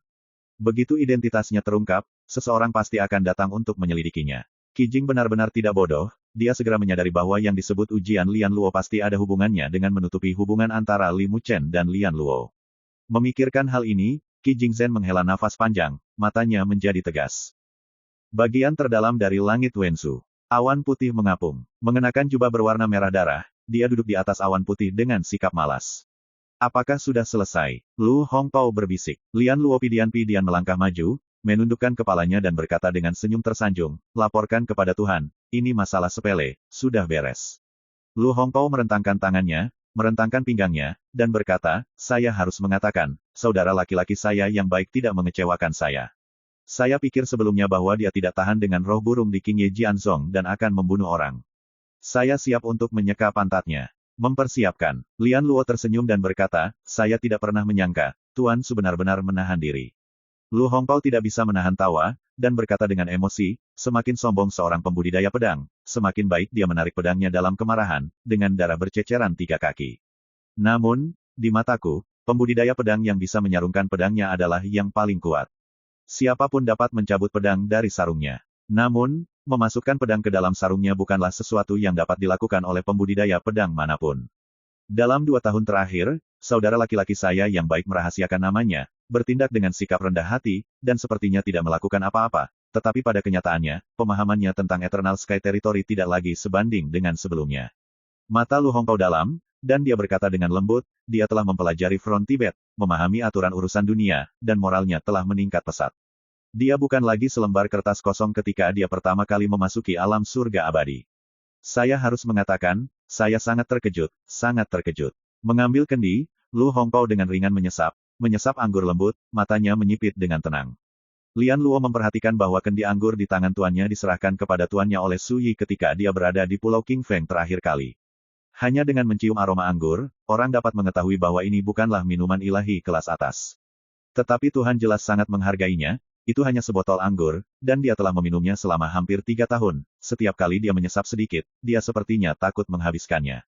[SPEAKER 1] Begitu identitasnya terungkap, seseorang pasti akan datang untuk menyelidikinya. Qi Jing benar-benar tidak bodoh, dia segera menyadari bahwa yang disebut ujian Lian Luo pasti ada hubungannya dengan menutupi hubungan antara Li Muchen dan Lian Luo. Memikirkan hal ini, Qi Jingzhen menghela nafas panjang, matanya menjadi tegas. Bagian terdalam dari langit Wenzhou. Awan putih mengapung. Mengenakan jubah berwarna merah darah, dia duduk di atas awan putih dengan sikap malas. Apakah sudah selesai? Lu Hongpao berbisik. Lian Luo pidian-pidian melangkah maju, menundukkan kepalanya dan berkata dengan senyum tersanjung, laporkan kepada Tuhan, ini masalah sepele, sudah beres. Lu Hongpao merentangkan tangannya, merentangkan pinggangnya, dan berkata, saya harus mengatakan, saudara laki-laki saya yang baik tidak mengecewakan saya. Saya pikir sebelumnya bahwa dia tidak tahan dengan roh burung di King Ye Jianzong dan akan membunuh orang. Saya siap untuk menyeka pantatnya. Mempersiapkan. Lian Luo tersenyum dan berkata, saya tidak pernah menyangka, Tuan Su benar-benar menahan diri. Lu Hongpao tidak bisa menahan tawa, dan berkata dengan emosi, semakin sombong seorang pembudidaya pedang, semakin baik dia menarik pedangnya dalam kemarahan, dengan darah berceceran 3 kaki. Namun, di mataku, pembudidaya pedang yang bisa menyarungkan pedangnya adalah yang paling kuat. Siapapun dapat mencabut pedang dari sarungnya. Namun, memasukkan pedang ke dalam sarungnya bukanlah sesuatu yang dapat dilakukan oleh pembudidaya pedang manapun. Dalam 2 tahun terakhir, saudara laki-laki saya yang baik merahasiakan namanya, bertindak dengan sikap rendah hati, dan sepertinya tidak melakukan apa-apa, tetapi pada kenyataannya, pemahamannya tentang Eternal Sky Territory tidak lagi sebanding dengan sebelumnya. Mata Lu Hongpao dalam, dan dia berkata dengan lembut, dia telah mempelajari Front Tibet, memahami aturan urusan dunia, dan moralnya telah meningkat pesat. Dia bukan lagi selembar kertas kosong ketika dia pertama kali memasuki alam surga abadi. Saya harus mengatakan, saya sangat terkejut, sangat terkejut. Mengambil kendi, Lu Hongpao dengan ringan menyesap anggur lembut, matanya menyipit dengan tenang. Lian Luo memperhatikan bahwa kendi anggur di tangan tuannya diserahkan kepada tuannya oleh Su Yi ketika dia berada di Pulau King Feng terakhir kali. Hanya dengan mencium aroma anggur, orang dapat mengetahui bahwa ini bukanlah minuman ilahi kelas atas. Tetapi Tuhan jelas sangat menghargainya, itu hanya sebotol anggur, dan dia telah meminumnya selama hampir 3 tahun, setiap kali dia menyesap sedikit, dia sepertinya takut menghabiskannya.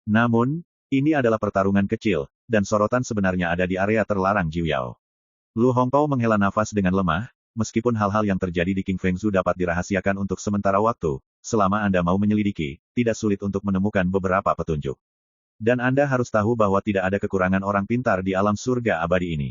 [SPEAKER 1] Namun, ini adalah pertarungan kecil, dan sorotan sebenarnya ada di area terlarang Jiuyao. Lu Hongpao menghela nafas dengan lemah, meskipun hal-hal yang terjadi di King Fengzhou dapat dirahasiakan untuk sementara waktu, selama Anda mau menyelidiki, tidak sulit untuk menemukan beberapa petunjuk. Dan Anda harus tahu bahwa tidak ada kekurangan orang pintar di alam surga abadi ini.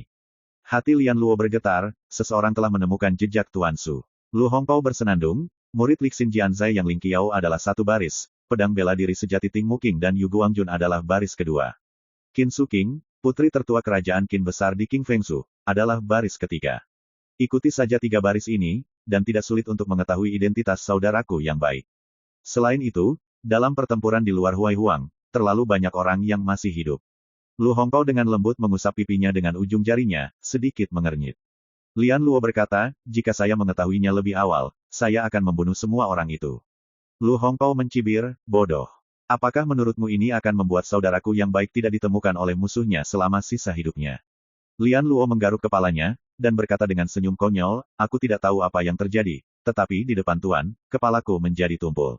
[SPEAKER 1] Hati Lian Luo bergetar, seseorang telah menemukan jejak Tuan Su. Lu Hongpao bersenandung, murid Lixin Jianzai yang Ling Qiao adalah satu baris, pedang bela diri sejati Ting Mu King dan Yu Guangjun adalah baris kedua. Qin Su King, putri tertua kerajaan Qin besar di King Fengzhou, adalah baris ketiga. Ikuti saja 3 baris ini, dan tidak sulit untuk mengetahui identitas saudaraku yang baik. Selain itu, dalam pertempuran di luar Huai Huang, terlalu banyak orang yang masih hidup. Lu Hongpao dengan lembut mengusap pipinya dengan ujung jarinya, sedikit mengernyit. Lian Luo berkata, jika saya mengetahuinya lebih awal, saya akan membunuh semua orang itu. Lu Hongpao mencibir, bodoh. Apakah menurutmu ini akan membuat saudaraku yang baik tidak ditemukan oleh musuhnya selama sisa hidupnya? Lian Luo menggaruk kepalanya, dan berkata dengan senyum konyol, aku tidak tahu apa yang terjadi, tetapi di depan Tuan, kepalaku menjadi tumpul.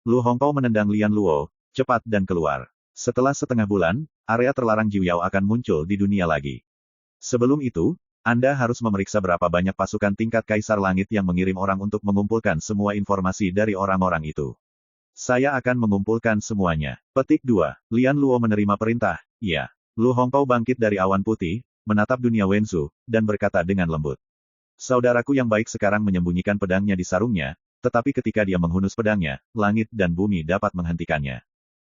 [SPEAKER 1] Lu Hongpao menendang Lian Luo, cepat dan keluar. Setelah setengah bulan, area terlarang Jiuyao akan muncul di dunia lagi. Sebelum itu, Anda harus memeriksa berapa banyak pasukan tingkat Kaisar Langit yang mengirim orang untuk mengumpulkan semua informasi dari orang-orang itu. Saya akan mengumpulkan semuanya. Petik 2. Lian Luo menerima perintah, iya. Lu Hongpao bangkit dari awan putih, menatap dunia Wenzhou, dan berkata dengan lembut. Saudaraku yang baik sekarang menyembunyikan pedangnya di sarungnya, tetapi ketika dia menghunus pedangnya, langit dan bumi dapat menghentikannya.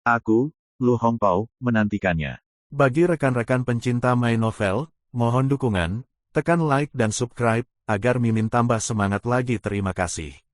[SPEAKER 1] Aku, Lu Hongpao, menantikannya. Bagi rekan-rekan pencinta My Novel, mohon dukungan, tekan like dan subscribe, agar Mimin tambah semangat lagi. Terima kasih.